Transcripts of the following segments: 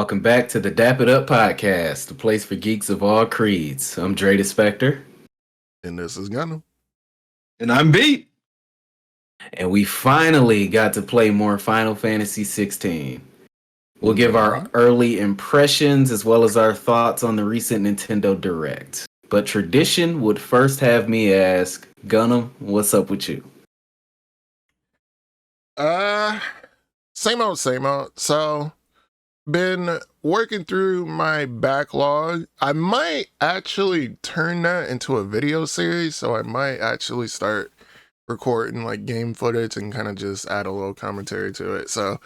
Welcome back to the Dap It Up podcast, the place for geeks of all creeds. I'm Dray the Spectre. And this is Gunnm. And I'm Beat. And we finally got to play more Final Fantasy XVI. We'll give our early impressions as well as our thoughts on the recent Nintendo Direct. But tradition would first have me ask, Gunnm, what's up with you? Same old, same old. So, been working through my backlog. I might actually turn that into a video series, so I might actually start recording like game footage and kind of just add a little commentary to it. So,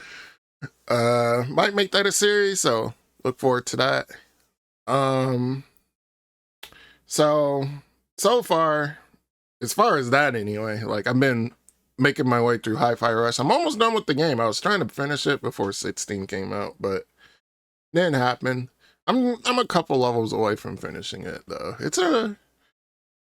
might make that a series, so look forward to that. So far, as far as that anyway, like I've been making my way through Hi-Fi Rush. I'm almost done with the game. I was trying to finish it before 16 came out, but didn't happen. I'm a couple levels away from finishing it though.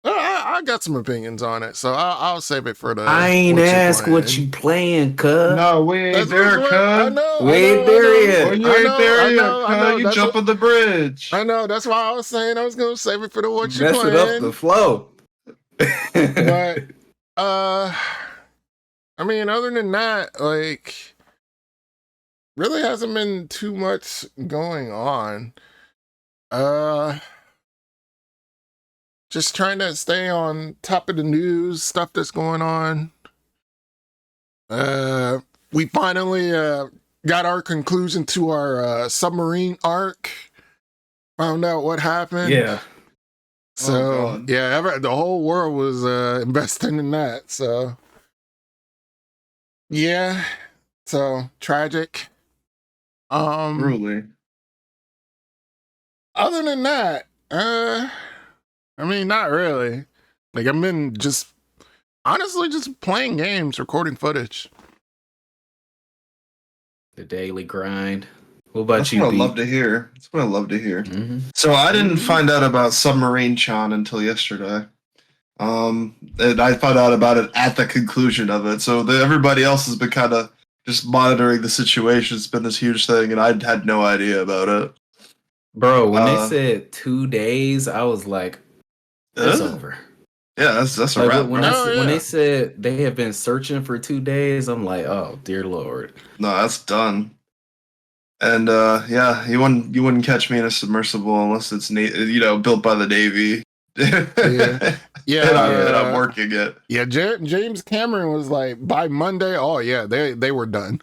I got some opinions on it, so I'll save it for the. I ain't ask what you playing, cuz. No, we ain't there, cuz. I know. We ain't there yet. Well, you ain't there yet, cuz. You jumping the bridge. I know. That's why I was saying I was gonna save it for the what you Mess playing. it up the flow. But I mean, other than that, like, really hasn't been too much going on. Just trying to stay on top of the news, stuff that's going on. We finally got our conclusion to our submarine arc. Found out what happened. Yeah. So, the whole world was investing in that, so. Yeah, so tragic. Truly. Other than that, I mean, not really. Like, I've been honestly just playing games, recording footage. The daily grind. What about That's you, what I Beat? love to hear. That's what I love to hear. Mm-hmm. So I didn't find out about Submarine Chan until yesterday. And I found out about it at the conclusion of it. So everybody else has been kind of just monitoring the situation. It's been this huge thing, and I had no idea about it. Bro, when they said 2 days, I was like, it's over. Yeah, that's a Like, wrap. when they said they have been searching for 2 days, I'm like, oh, dear Lord. No, that's done. And you wouldn't catch me in a submersible unless it's built by the Navy. Yeah, and I'm working it. Yeah, James Cameron was like, by Monday, oh yeah, they were done.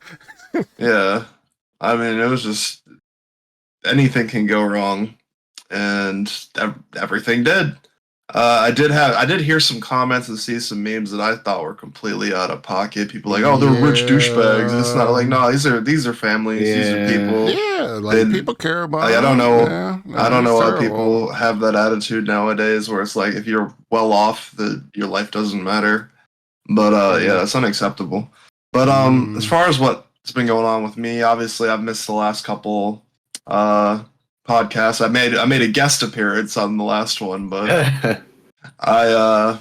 Yeah, I mean, it was just anything can go wrong, and everything did. I did hear some comments and see some memes that I thought were completely out of pocket. People like, oh, they're rich douchebags. It's not like, no, these are families. Yeah. These are people. Yeah, like people care about. I don't know. Yeah, I don't know why terrible. people have that attitude nowadays, where it's like if you're well off, your life doesn't matter. But yeah, it's unacceptable. But as far as what's been going on with me, obviously I've missed the last couple podcasts. I made a guest appearance on the last one, but I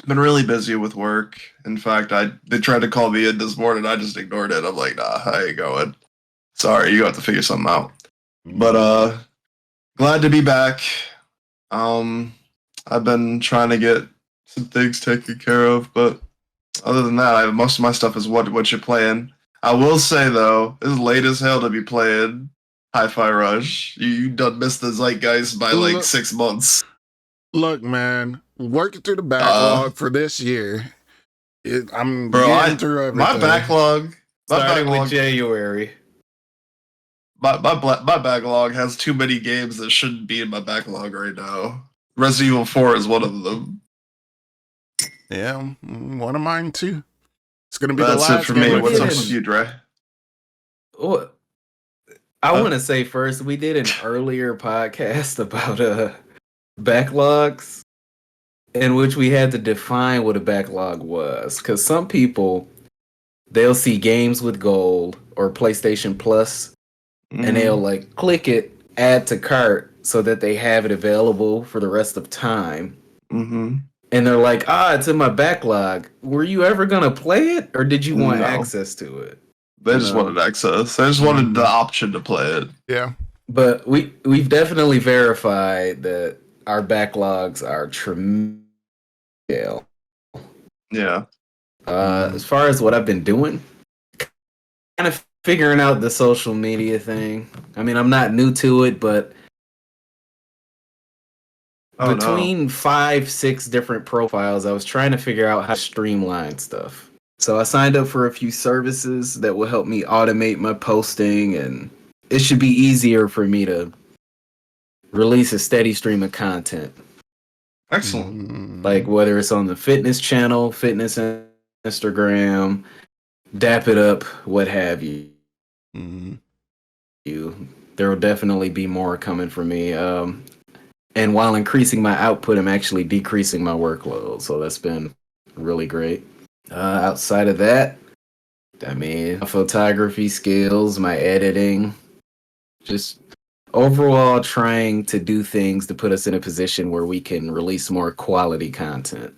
been really busy with work. In fact, they tried to call me in this morning. I just ignored it. I'm like, nah, I ain't going. Sorry, you have to figure something out. But glad to be back. I've been trying to get some things taken care of, but other than that, most of my stuff is what you're playing. I will say though, it's late as hell to be playing Hi-Fi Rush. You done missed the zeitgeist by like 6 months. Look, man, working through the backlog for this year. I'm getting through everything. My backlog. Starting with January. My backlog has too many games that shouldn't be in my backlog right now. Resident Evil 4 is one of them. Yeah, one of mine too. It's gonna be That's the last it for game me. What's up did. with you, Dre? Oh, I want to say first, we did an earlier podcast about backlogs, in which we had to define what a backlog was. Because some people, they'll see games with gold or PlayStation Plus, and they'll like click it, add to cart, so that they have it available for the rest of time. Mm-hmm. And they're like, it's in my backlog. Were you ever going to play it, or did you want access to it? They just wanted access. They just wanted the option to play it. Yeah. But we've definitely verified that our backlogs are tremendous. Yeah. As far as what I've been doing, kind of figuring out the social media thing. I mean, I'm not new to it, but between 5-6 different profiles, I was trying to figure out how to streamline stuff. So I signed up for a few services that will help me automate my posting, and it should be easier for me to release a steady stream of content. Excellent. Like whether it's on the fitness channel, fitness Instagram, Dap It Up, what have you. There will definitely be more coming from me. And while increasing my output, I'm actually decreasing my workload. So that's been really great. Outside of that, I mean, my photography skills, my editing, just overall trying to do things to put us in a position where we can release more quality content.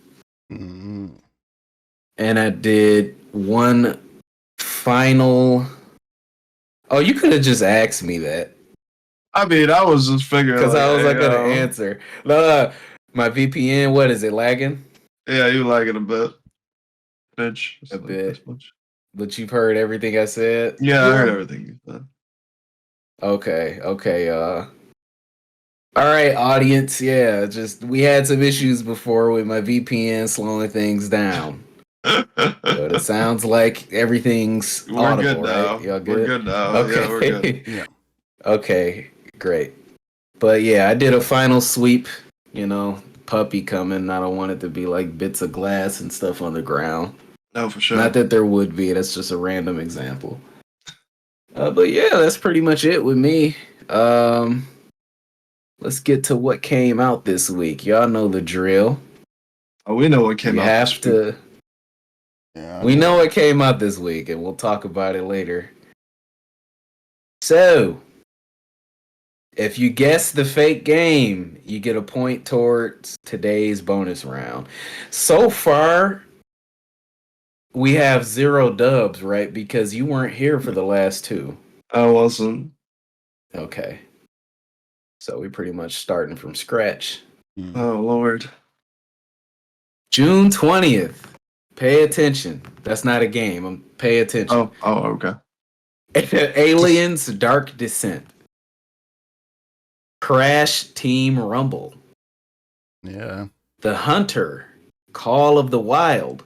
And I did one final... Oh, you could have just asked me that. I mean, I was just figuring because I was not gonna answer. No, my VPN. What is it lagging? Yeah, you lagging a bit. A bit. But you've heard everything I said. Yeah, I heard everything you said. Okay. All right, audience. Yeah, just we had some issues before with my VPN slowing things down. But it sounds like everything's audible, right? Y'all good? We're good now. Okay. Yeah, we're good. Yeah. Okay, great. But yeah, I did a final sweep. You know, puppy coming. I don't want it to be like bits of glass and stuff on the ground. No, for sure. Not that there would be. That's just a random example. But yeah, that's pretty much it with me. Let's get to what came out this week. Y'all know the drill. Oh, we know what came out. We have to. Yeah, we know what came out this week, and we'll talk about it later. So, if you guess the fake game, you get a point towards today's bonus round. So far, we have 0 dubs, right? Because you weren't here for the last 2. I wasn't. Okay. So we're pretty much starting from scratch. Oh, Lord. June 20th. Pay attention. That's not a game. Pay attention. Oh, okay. Aliens Dark Descent. Crash Team Rumble. Yeah. The Hunter. Call of the Wild.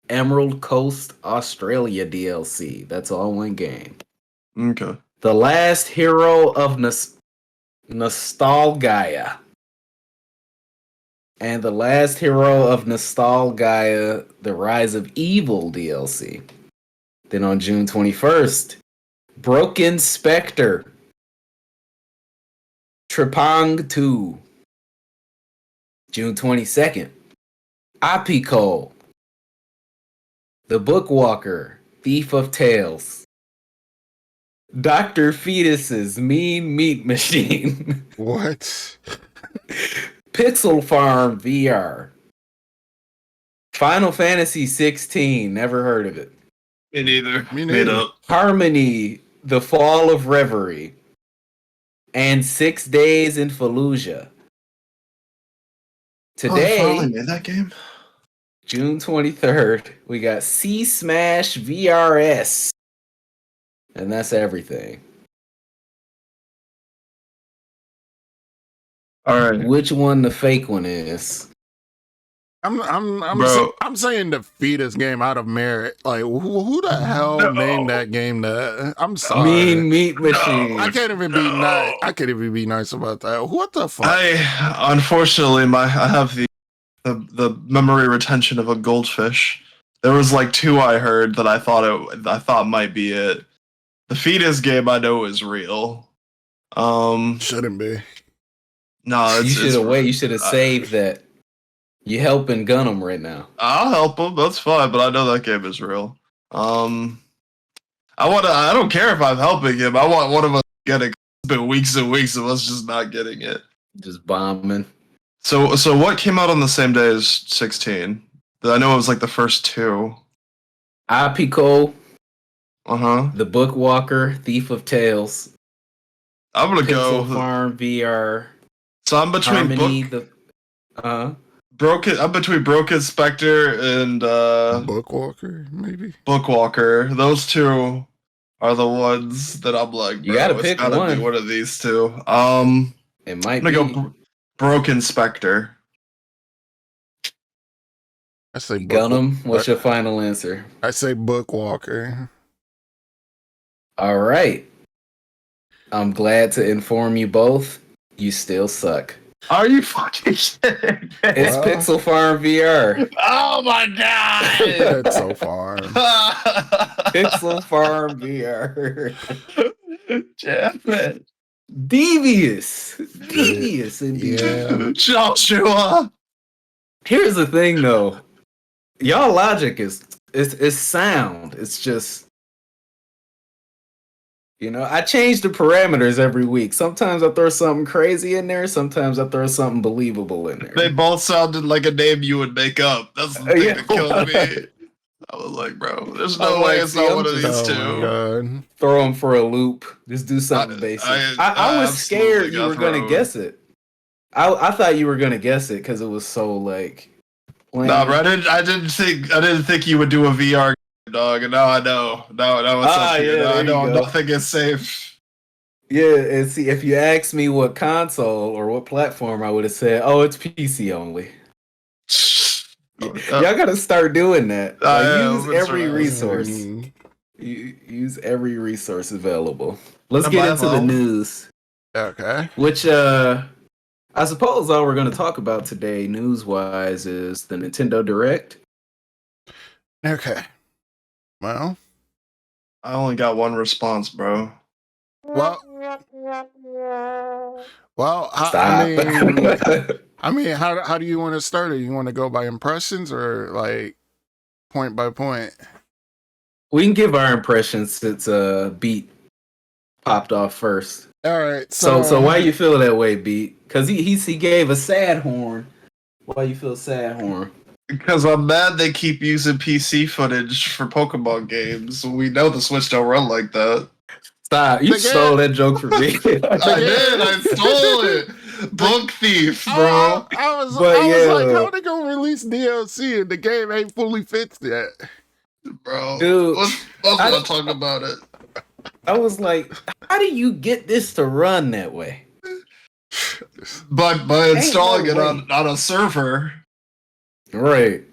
Emerald Coast Australia DLC. That's all one game. Okay. The Last Hero of Nostalgia. And The Last Hero of Nostalgia, The Rise of Evil DLC. Then on June 21st, Broken Spectre. Trepang 2. June 22nd, Apiko. The Bookwalker, Thief of Tales. Dr. Fetus's Mean Meat Machine. What? Pixel Farm VR. Final Fantasy XVI, never heard of it. Me neither. Me neither. Harmony, The Fall of Reverie. And 6 Days in Fallujah. Today, finally made that game. June 23rd, we got C Smash VRS. And that's everything. All right. Which one the fake one is? I'm saying the fetus game out of merit. Like who the hell named that game that? I'm sorry. Mean Meat Machine. I can't even be nice. I can't even be nice about that. What the fuck? Unfortunately, I have the memory retention of a goldfish. There was like 2 I heard that I thought might be it. The fetus game I know is real. Shouldn't be. No, you should have waited. You should have saved that. You helping Gunnm right now. I'll help him. That's fine, but I know that game is real. I don't care if I'm helping him. I want one of us to get it. It's been weeks and weeks of us just not getting it. Just bombing. So what came out on the same day as 16? I know it was like the first 2. Apiko. The Bookwalker, Thief of Tales, I'm gonna Pixel go. Farm VR. So I'm between Harmony, Broken. I'm between Broken Spectre and Bookwalker, maybe. Bookwalker. Those two are the ones that I'm like, bro, You gotta it's pick gotta one. be one of these two. It might I'm gonna be. go Broken Spectre. I say Gunnm, what's your final answer? I say Bookwalker. All right. I'm glad to inform you both. You still suck. Are you fucking kidding? It's Pixel Farm VR. Oh my god! Pixel Farm. Pixel Farm VR. Damn it. Devious indeed. Yeah. Joshua. Here's the thing, though. Y'all logic is sound. It's just, I change the parameters every week. Sometimes I throw something crazy in there. Sometimes I throw something believable in there. They both sounded like a name you would make up. That's the thing that killed me. I was like, bro, there's no way it's not one of these two. Throw them for a loop. Just do something basic. I was scared you were going to guess it. I thought you were going to guess it because it was so like... plain. No, bro, I didn't think you would do a VR dog, and now I know. Now it's up here. Now I know nothing is safe. Yeah, and see, if you asked me what console or what platform, I would have said, "Oh, it's PC only." Y'all gotta start doing that. Use every resource. Use every resource available. Let's get into the news. Okay. Which I suppose all we're going to talk about today, news-wise, is the Nintendo Direct. Okay. Well, I only got one response, bro. Well, I mean, how do you want to start it? You want to go by impressions or like point by point? We can give our impressions since Beat popped off first. All right. So why you feel that way, Beat? Because he gave a sad horn. Why you feel sad horn? Because I'm mad they keep using PC footage for Pokemon games. We know the Switch don't run like that. Stop. You stole that joke from me. I did. I stole it. Book thief, bro. I was like, how they gonna release DLC and the game ain't fully fixed yet? Bro. Dude, let's not talk about it. I was like, how do you get this to run that way? By installing it on a server. Right.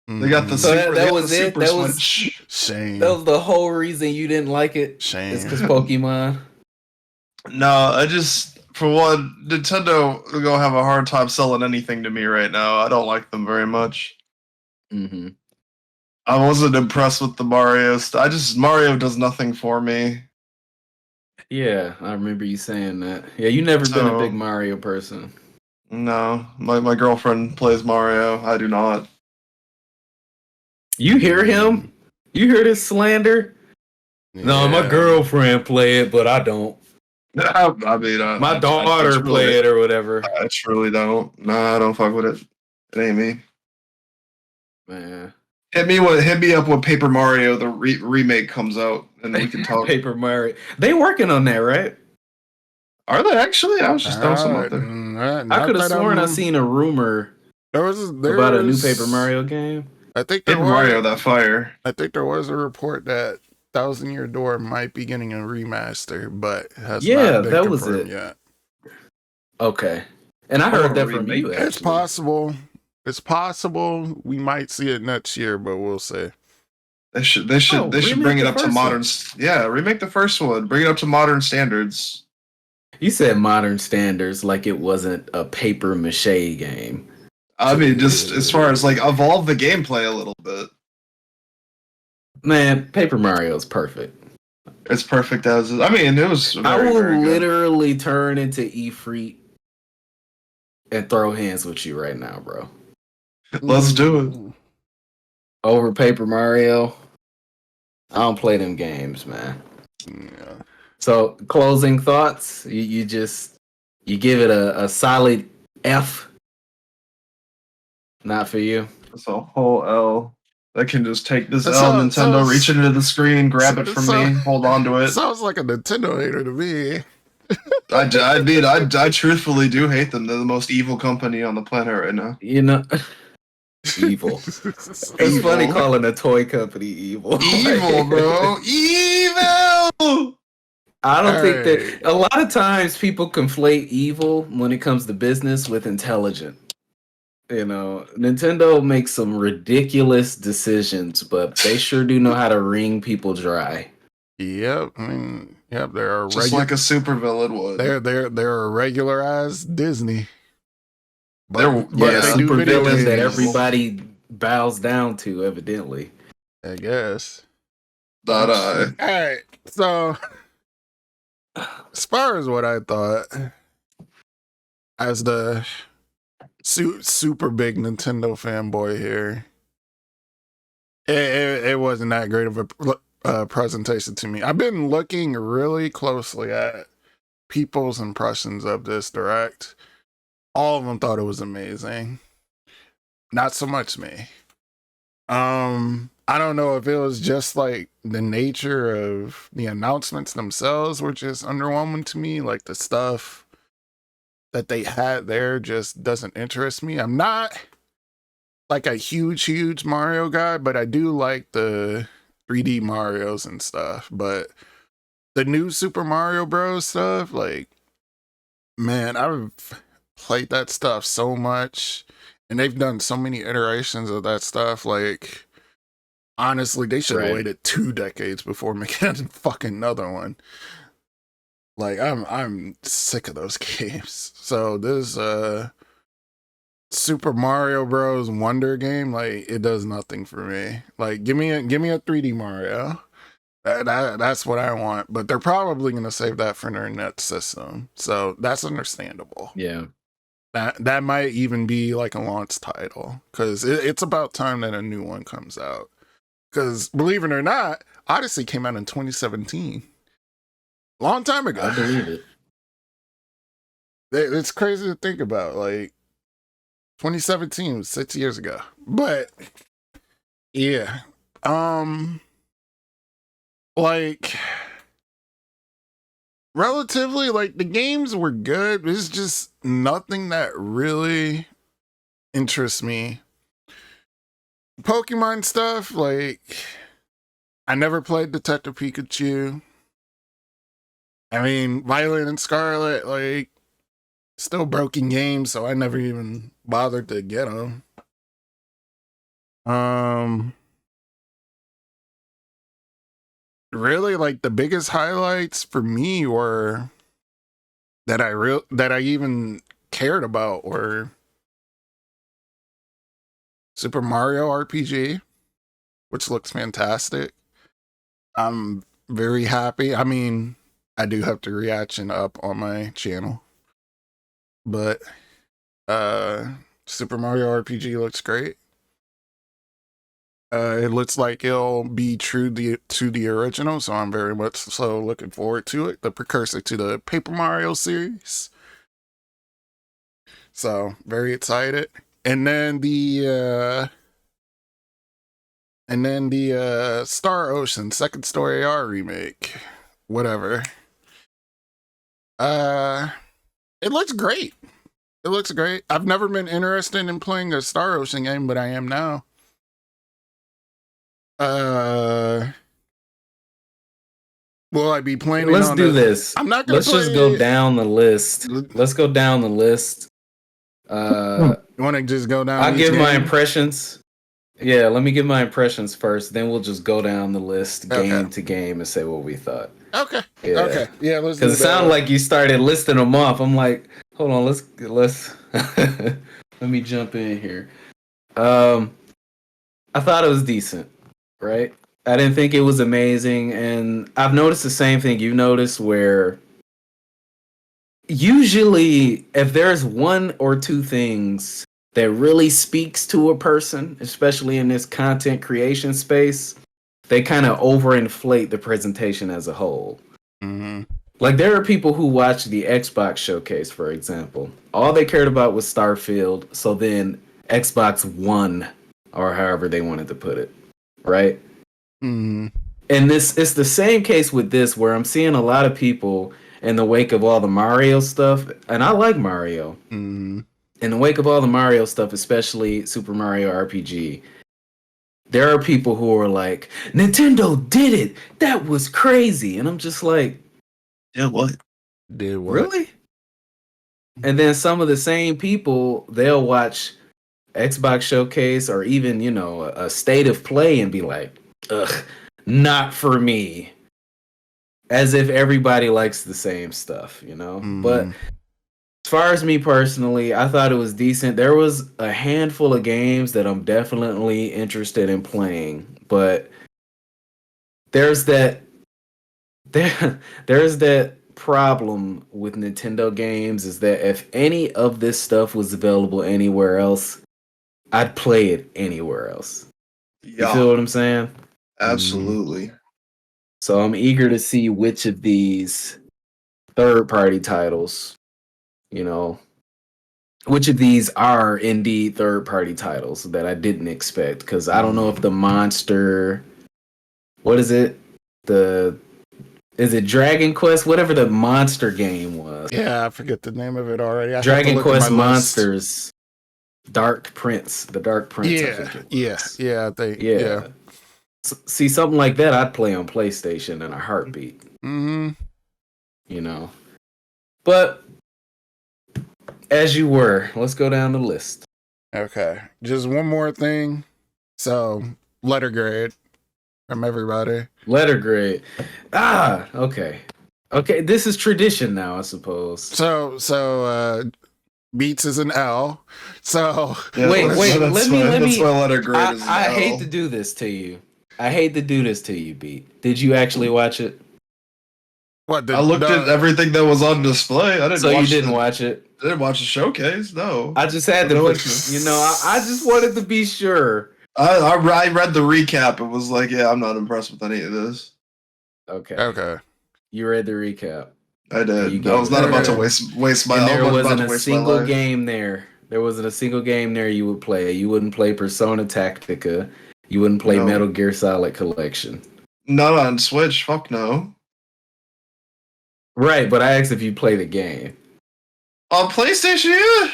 They got the super, that was it. That was shame. That was the whole reason you didn't like it. Shame. It's because Pokemon. No, I just, for one, Nintendo are gonna have a hard time selling anything to me right now. I don't like them very much. Mm-hmm. I wasn't impressed with the Mario Mario does nothing for me. Yeah, I remember you saying that. Yeah, you never been a big Mario person. No, my girlfriend plays Mario. I do not. You hear him? You hear this slander? Yeah. No, my girlfriend play it, but I don't. I mean, my daughter play it or whatever. I truly don't. Nah, I don't fuck with it. It ain't me. Man. Hit me up when Paper Mario the remake comes out, and we can talk. Paper Mario. They working on that, right? Are they actually? I was just throwing some out there. I could have sworn I seen a rumor about a new Paper Mario game. I think Paper Mario that fire. I think there was a report that Thousand Year Door might be getting a remaster, but it has not been that was it yet. Okay, and I heard that from you. It's possible. It's possible we might see it next year, but we'll see. They should bring it up to modern. Yeah, remake the first one. Bring it up to modern standards. You said modern standards like it wasn't a paper mache game. I mean, just as far as like evolve the gameplay a little bit. Man, Paper Mario is perfect. It's perfect as I mean, it was. I will literally turn into Ifrit and throw hands with you right now, bro. Let's do it. Over Paper Mario. I don't play them games, man. Yeah. So, closing thoughts. You give it a solid F. Not for you. It's a whole L. that can just take this That L sounds- Nintendo, sounds- reach into the screen, grab it from me, hold on to it. Sounds like a Nintendo hater to me. I truthfully do hate them. They're the most evil company on the planet right now. You know, evil. It's funny calling a toy company evil. Evil, bro. Evil! I don't think that a lot of times people conflate evil when it comes to business with intelligent. You know, Nintendo makes some ridiculous decisions, but they sure do know how to wring people dry. Yep, I mean, yep, they're just like a supervillain would. They're a regularized Disney. But they do super villains that everybody bows down to, evidently. I guess. All right, so as far as what I thought, as the super big Nintendo fanboy here, it wasn't that great of a presentation to me. I've been looking really closely at people's impressions of this direct. All of them thought it was amazing. Not so much me. I don't know if it was just like the nature of the announcements themselves were just underwhelming to me. Like the stuff that they had there just doesn't interest me. I'm not like a huge Mario guy, but I do like the 3D Marios and stuff. But the new Super Mario Bros. Stuff, like, man, I've played that stuff so much. And they've done so many iterations of that stuff. Like, honestly, they should have waited 2 decades before making a fucking another one. Like, I'm sick of those games. So this Super Mario Bros. Wonder game, like, it does nothing for me. Like, give me a 3D Mario. That's what I want. But they're probably gonna save that for their next system. So that's understandable. Yeah. That might even be like a launch title, because it's about time that a new one comes out. Because believe it or not, Odyssey came out in 2017, long time ago. I believe it. It's crazy to think about. Like 2017 was 6 years ago, but yeah, like relatively, like the games were good. It's just nothing that really interests me. Pokemon stuff, like, I never played Detective Pikachu. I mean, Violet and Scarlet, like, still broken games, so I never even bothered to get them. Really, like, the biggest highlights for me were that I even cared about were Super Mario RPG, which looks fantastic. I'm very happy. I mean, I do have the reaction up on my channel, but Super Mario RPG looks great. It looks like it'll be true to the original, so I'm very much so looking forward to it. The precursor to the Paper Mario series. So, very excited. And then the Star Ocean Second Story R remake. Whatever. It looks great. It looks great. I've never been interested in playing a Star Ocean game, but I am now. Will I be playing? Let's do this. I'm not gonna. Let's just go down the list. Let's go down the list. You want to just go down? I'll give my impressions. Yeah, let me give my impressions first. Then we'll just go down the list game to game and say what we thought. Okay. Yeah. Okay. Yeah. Let's. Because it sounded like you started listing them off. I'm like, hold on. Let's. Let me jump in here. I thought it was decent. Right. I didn't think it was amazing, and I've noticed the same thing you noticed, where usually if there's one or two things that really speaks to a person, especially in this content creation space, they kind of overinflate the presentation as a whole. Mm-hmm. Like, there are people who watched the Xbox showcase, for example. All they cared about was Starfield, so then Xbox One, or however they wanted to put it. right? Mm. And it's the same case with this, where I'm seeing a lot of people in the wake of all the Mario stuff, and I like Mario. Mm. In the wake of all the Mario stuff, especially Super Mario RPG, there are people who are like, Nintendo did it. That was crazy. And I'm just like, Yeah, what? Did what? really? And then some of the same people, they'll watch Xbox Showcase or even, a State of Play and be like, ugh, not for me. As if everybody likes the same stuff, But as far as me personally, I thought it was decent. There was a handful of games that I'm definitely interested in playing, but there's that there's that problem with Nintendo games, is that if any of this stuff was available anywhere else, I'd play it anywhere else. You feel what I'm saying? Absolutely. So I'm eager to see which of these third-party titles, which of these are indeed third-party titles that I didn't expect. Because I don't know if the monster, what is it? Is it Dragon Quest? Whatever the monster game was. Yeah, I forget the name of it already. Dragon Quest Monsters, Dark Prince. The Dark Prince, I think it was. Yeah. See, something like that I'd play on PlayStation in a heartbeat. Mm-hmm. But as you were, let's go down the list. Okay. Just one more thing. So, letter grade from everybody. Letter grade. Okay. Okay, this is tradition now, I suppose. So Beats is an L. So wait, let me That's my letter grade. I hate to do this to you. Beat. Did you actually watch it? What? I looked at everything that was on display. I didn't. So you didn't watch it? I didn't watch the showcase. No. I just had to put. I just wanted to be sure. I read the recap. It was like, yeah, I'm not impressed with any of this. Okay. You read the recap. I did. I was not about to waste my. And there wasn't a single game there. There wasn't a single game there you would play. You wouldn't play Persona Tactica. You wouldn't play Metal Gear Solid Collection. Not on Switch. Fuck no. Right, but I asked if you play the game. On PlayStation, yeah.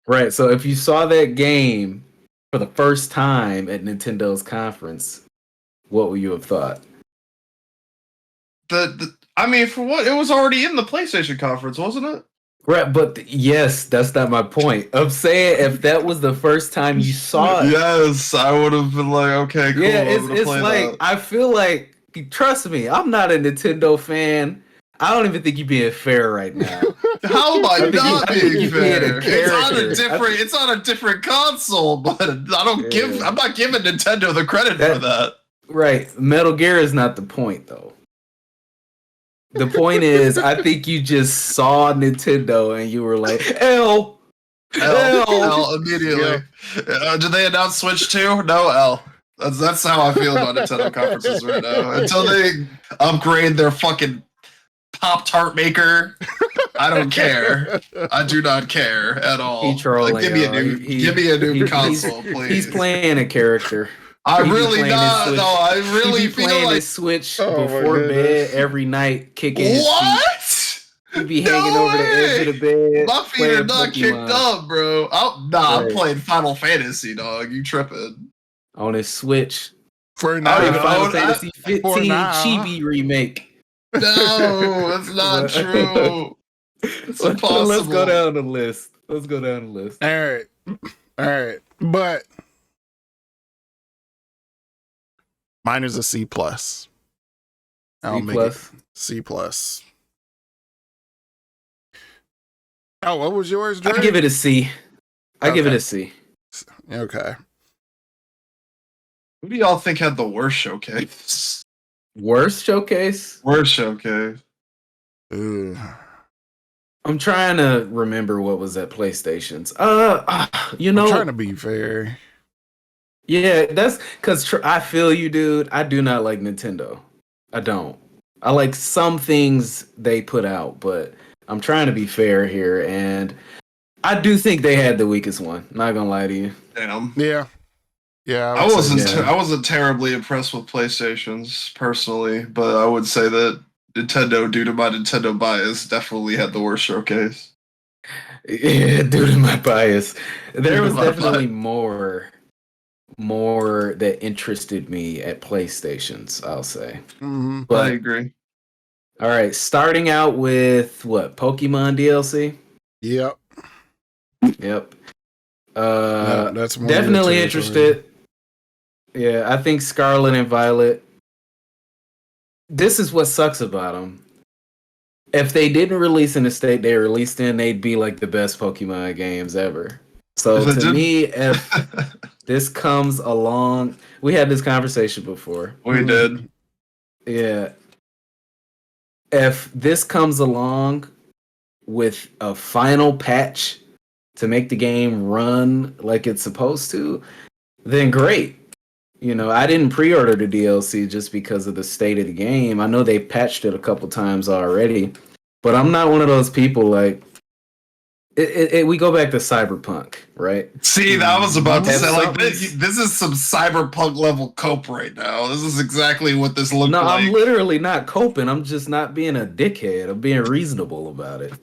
Right, so if you saw that game for the first time at Nintendo's conference, what would you have thought? I mean, for what? It was already in the PlayStation conference, wasn't it? Right, but yes, that's not my point. I'm saying if that was the first time you saw it. Yes, I would have been like, okay, cool. Yeah, it's like, that. I feel like, trust me, I'm not a Nintendo fan. I don't even think you're being fair right now. How am I not being fair? It's It's on a different console, but I'm not giving Nintendo the credit for that. Right. Metal Gear is not the point, though. The point is, I think you just saw Nintendo and you were like, L immediately. Yeah. Did they announce Switch 2? No, L. That's how I feel about Nintendo conferences right now. Until they upgrade their fucking Pop-Tart maker, I don't care. I do not care at all. Trolling, give me a new console, please. He's playing a character. I really feel like his Switch before bed every night, kicking his feet. He'd be hanging over the edge of the bed. My feet are not kicked up, bro. I'm playing Final Fantasy, dog. You tripping? On his Switch. For now, Final Fantasy 15 Chibi remake. No, that's not true. It's impossible. Let's go down the list. All right. But mine is a C+. I'll make it C+. Oh, what was yours, Dray? I give it a C. Give it a C. Okay. Who do y'all think had the worst showcase? Worst showcase? Worst showcase. Ooh. I'm trying to remember what was at PlayStation's. I'm trying to be fair. Yeah, that's because I feel you, dude. I do not like Nintendo. I don't. I like some things they put out, but I'm trying to be fair here, and I do think they had the weakest one. Not gonna lie to you. Damn. Yeah. Yeah, I wasn't. yeah. I wasn't terribly impressed with PlayStations personally, but I would say that Nintendo, due to my Nintendo bias, definitely had the worst showcase. Yeah, due to my bias, there Due to was my definitely bias. more that interested me at PlayStations, I'll say. Mm-hmm. I But agree. all right, starting out with what, Pokemon DLC? Yep. Yep. That's more your Definitely territory. interested. Yeah, I think Scarlet and Violet. This is what sucks about them. If they didn't release in the state they released in, they'd be like the best Pokemon games ever. So If it to did, me, if this comes along, we had this conversation before. we did. Yeah. If this comes along with a final patch to make the game run like it's supposed to, then great. You know, I didn't pre-order the DLC just because of the state of the game. I know they patched it a couple times already, but I'm not one of those people like we go back to Cyberpunk, right? See, I was about to If say, like, something's- this is some cyberpunk level cope right now. This is exactly what this looked No, like. I'm literally not coping. I'm just not being a dickhead. I'm being reasonable about it.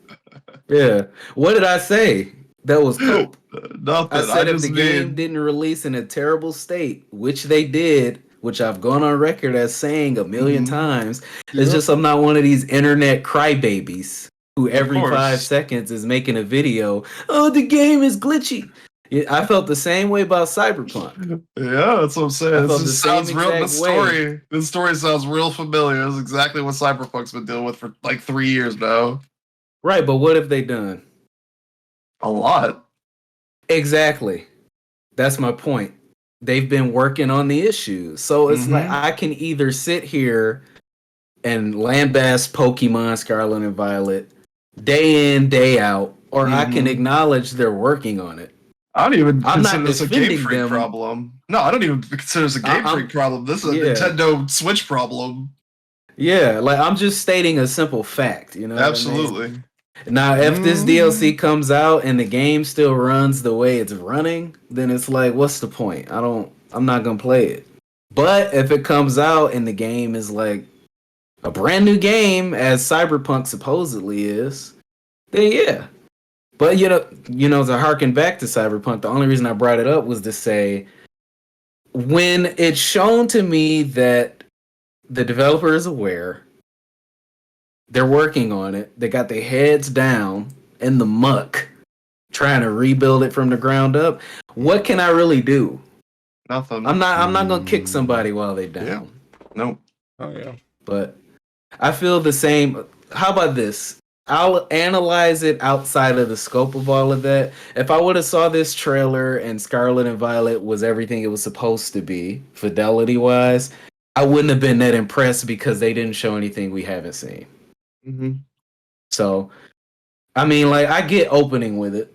Yeah. What did I say? That was cope. Nothing. I said if just the game mean, didn't release in a terrible state, which they did, which I've gone on record as saying a million times, it's just I'm not one of these internet crybabies who every 5 seconds is making a video. Oh, the game is glitchy. Yeah, I felt the same way about Cyberpunk. Yeah, that's what I'm saying. I felt This the just same sounds real. exact way. This story sounds real familiar. It's exactly what Cyberpunk's been dealing with for like 3 years now. Right, but what have they done? A lot. Exactly. That's my point. They've been working on the issues. So it's like I can either sit here and lambast Pokemon Scarlet and Violet day in, day out, or I can acknowledge they're working on it. I don't even I'm consider not this a Game defending Freak them. problem. No, I don't even consider this a Game Freak problem. This is a Nintendo Switch problem. Yeah, like I'm just stating a simple fact, you know? Absolutely. What I mean? Now, if this DLC comes out and the game still runs the way it's running, then it's like, what's the point? I'm not gonna play it. But if it comes out and the game is like a brand new game, as Cyberpunk supposedly is, then yeah. But you know, to harken back to Cyberpunk, the only reason I brought it up was to say, when it's shown to me that the developer is aware, they're working on it, they got their heads down in the muck, trying to rebuild it from the ground up, what can I really do? Nothing. I'm not gonna kick somebody while they're down. Yeah. Nope. Oh yeah. But I feel the same. How about this? I'll analyze it outside of the scope of all of that. If I would have saw this trailer and Scarlet and Violet was everything it was supposed to be, fidelity wise, I wouldn't have been that impressed because they didn't show anything we haven't seen. So, I mean, like, I get opening with it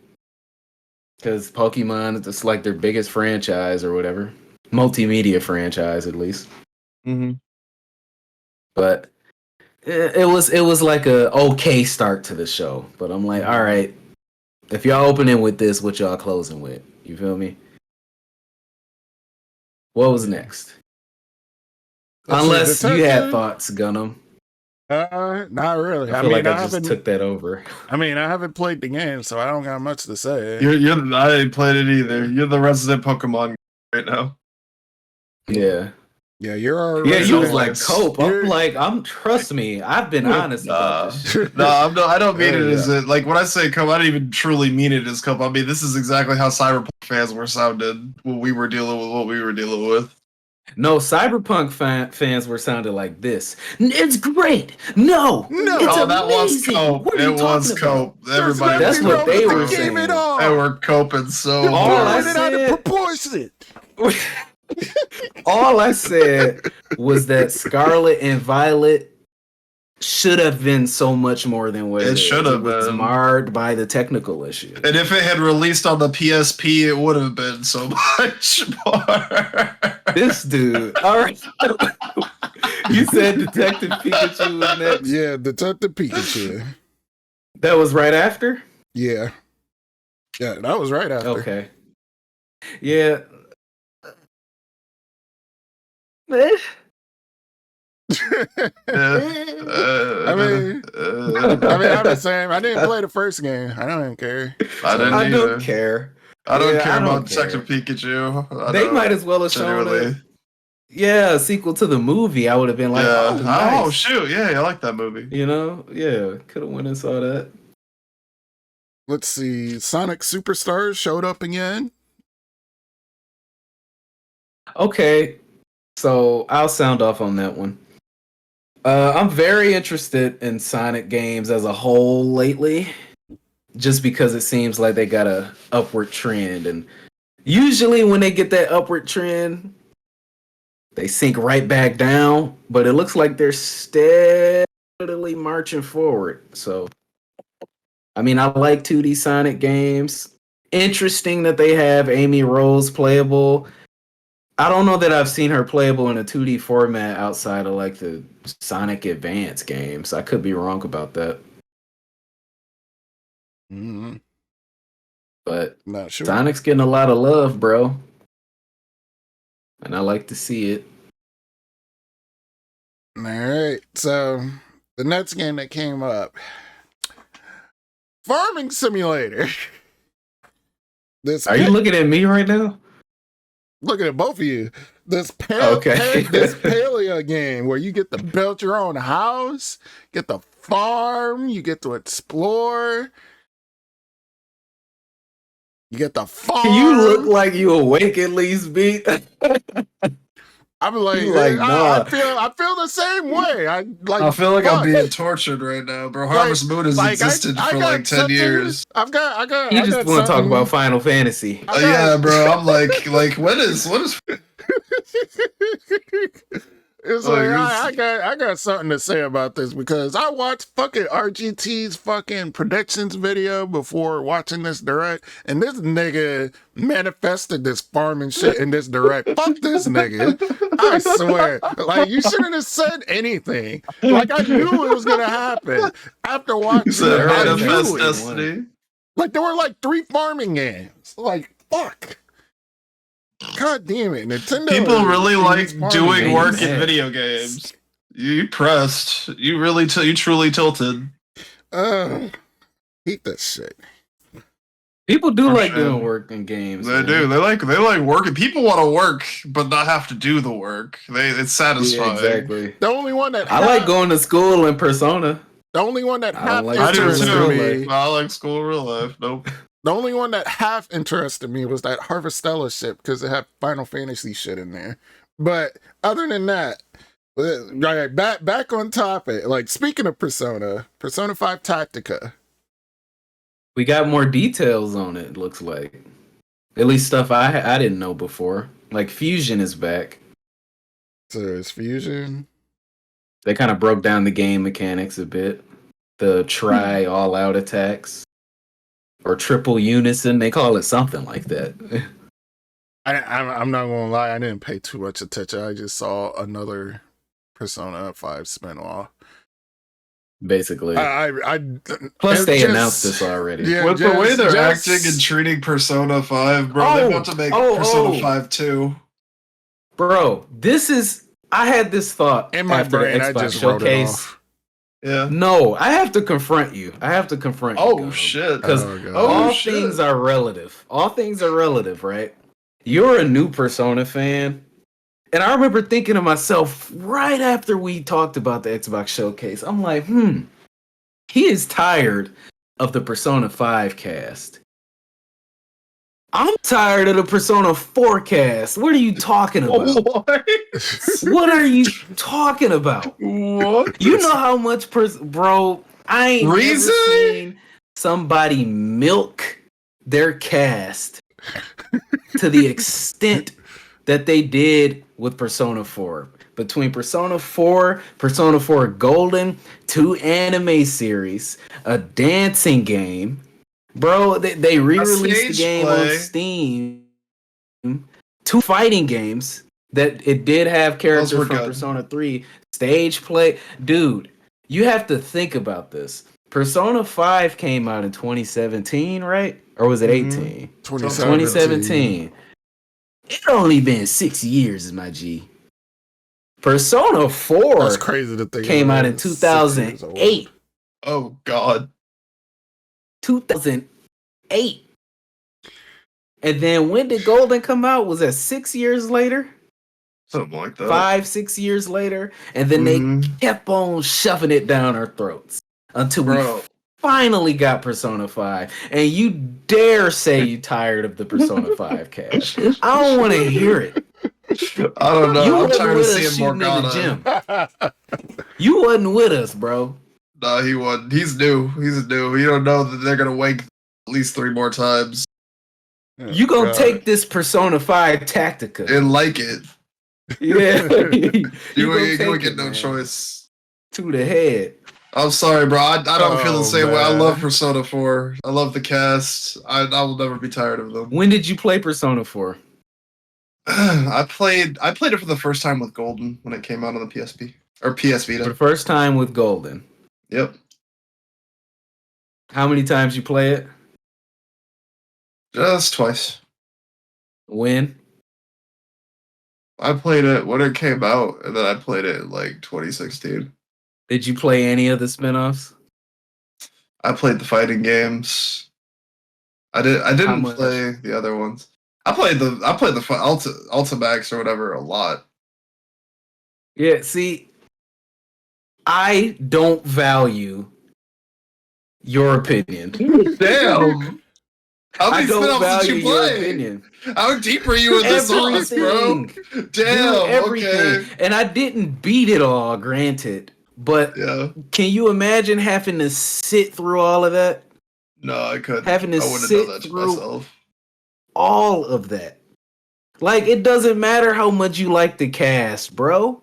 because Pokemon, it's like their biggest franchise or whatever, multimedia franchise at least. But it was like a okay start to the show. But I'm like, all right, if y'all opening with this, what y'all closing with? You feel me? What was next? Unless you had thoughts, Gunnm. Not really. I feel like I just took that over. I mean, I haven't played the game, so I don't got much to say. I ain't played it either. You're the resident Pokemon right now. Yeah. Yeah, you're our Yeah, you was resident. like cope. Trust me, I've been honest about this shit. No, I don't mean it as it, like when I say cope, I don't even truly mean it as cope. I mean this is exactly how Cyberpunk fans were sounded when we were dealing with what we were dealing with. No, Cyberpunk fans were sounding like this. It's great. No, it's that was amazing. cope. What are you It was talking about? cope. Everybody, That's what they were saying. They were coping so All I hard. Out of said, proportion. all I said was that Scarlet and Violet should have been so much more than what It should have It was been. marred by the technical issue. And if it had released on the PSP, it would have been so much more. This dude. All right. You said Detective Pikachu was next. Yeah, Detective Pikachu. That was right after? Yeah. Yeah, that was right after. Okay. Yeah. Eh, I'm the same. I didn't play the first game. I don't care. I didn't I either. don't care. I don't Yeah, care I don't about Detective Pikachu. They might as well have shown it. Yeah, a sequel to the movie. I would have been like, Yeah. oh, nice. Oh shoot! Yeah, I like that movie. You know, yeah, could have went and saw that. Let's see. Sonic Superstars showed up again. Okay, so I'll sound off on that one. I'm very interested in Sonic games as a whole lately, just because it seems like they got a upward trend, and usually when they get that upward trend, they sink right back down. But it looks like they're steadily marching forward. So, I mean, I like 2D Sonic games. Interesting that they have Amy Rose playable. I don't know that I've seen her playable in a 2D format outside of like the Sonic Advance games. I could be wrong about that. Mm-hmm. But Not sure. Sonic's getting a lot of love, bro. And I like to see it. All right. So the next game that came up, Farming Simulator. Are you looking at me right now? Looking at both of you. This Okay. this Paleo game where you get to build your own house, get to farm, you get to explore. You get the farm. Can you look like you awake at least, Beat? I'm like, nah. I feel the same way. I feel like I'm fuck. being tortured right now, bro. Harvest Moon has existed for like 10 years. I got. You just want to talk about Final Fantasy. Yeah, bro. I'm like, what is? It's like I got something to say about this because I watched fucking RGT's fucking predictions video before watching this direct, and this nigga manifested this farming shit in this direct. Fuck this nigga. I swear. Like, you shouldn't have said anything. Like, I knew it was gonna happen after watching it. Manifest destiny. Like, there were like 3 farming games. Like, fuck. God damn it, Nintendo. People really like doing games. work in video games. You pressed. You really, you truly tilted. Hate that shit. People do For like sure. doing work in games. They man. do. They like working. People want to work, but not have to do the work. It's satisfying. Yeah, exactly. The only one that I like going to school in Persona. The only one that half I do interested too. me. I like school in real life. Nope. The only one that half interested me was that Harvestella shit because it had Final Fantasy shit in there. But other than that, right, back on topic. Like, speaking of Persona 5 Tactica. We got more details on it, looks like. At least stuff I didn't know before. Like, Fusion is back. So there's Fusion. They kind of broke down the game mechanics a bit. The try all-out attacks. Or triple unison. They call it something like that. I'm not gonna lie, I didn't pay too much attention. I just saw another Persona 5 spinoff. Basically. I Plus, they announced this already. Yeah, With the way they're acting and treating Persona 5, bro, they're about to make Persona 5 too. Bro, this is... I had this thought in my after brain. the I Xbox just wrote it showcase. off. Yeah. No, I have to confront you. Oh shit. Because all things are relative. All things are relative, right? You're a new Persona fan. And I remember thinking to myself right after we talked about the Xbox showcase, I'm like, he is tired of the Persona 5 cast. I'm tired of the Persona 4 cast. What are you talking about? What are you talking about? What? You know how much bro, I ain't never seen somebody milk their cast to the extent that they did with Persona 4. Between Persona 4, Persona 4 Golden, 2 anime series, a dancing game. Bro, they re-released the game on Steam. 2 fighting games that it did have characters from Persona 3. Stage play. Dude, you have to think about this. Persona 5 came out in 2017, right? Or was it 18? 2017. It only been 6 years, my G. Persona 4 That's crazy to think. came out in 2008. Oh God. 2008. And then when did Golden come out? Was that 6 years later? Something like that. 5-6 years later. And then they kept on shoving it down our throats until we finally got Persona 5. And you dare say you tired of the Persona 5 cast. I don't want to hear it. I don't know. You I'm wasn't tired of with us seeing shooting in the Morgana. gym. You wasn't with us, bro. No, he wasn't. He's new. He's new. You don't know that they're gonna wake at least 3 more times. You gonna take this Persona 5 Tactica And like it. Yeah. you ain't get no choice. To the head. I'm sorry, bro. I don't feel the same way. I man. love Persona 4. I love the cast. I will never be tired of them. When did you play Persona 4? I played it for the first time with Golden when it came out on the PSP or PS Vita. For the first time with Golden. Yep. How many times you play it? Just twice. When? I played it when it came out, and then I played it in like 2016. Did you play any of the spin-offs? I played the fighting games. I didn't play the other ones. I played the Ultimax or whatever a lot. Yeah, see, I don't value your opinion. Damn. How many I don't spin-offs did value you your play? opinion. How deep are you in the sauce, bro? Dude, Damn, everything. okay. And I didn't beat it all, granted. But can you imagine having to sit through all of that? No, I couldn't. Having to I wouldn't have sit done that to through myself. all of that. Like, it doesn't matter how much you like the cast, bro.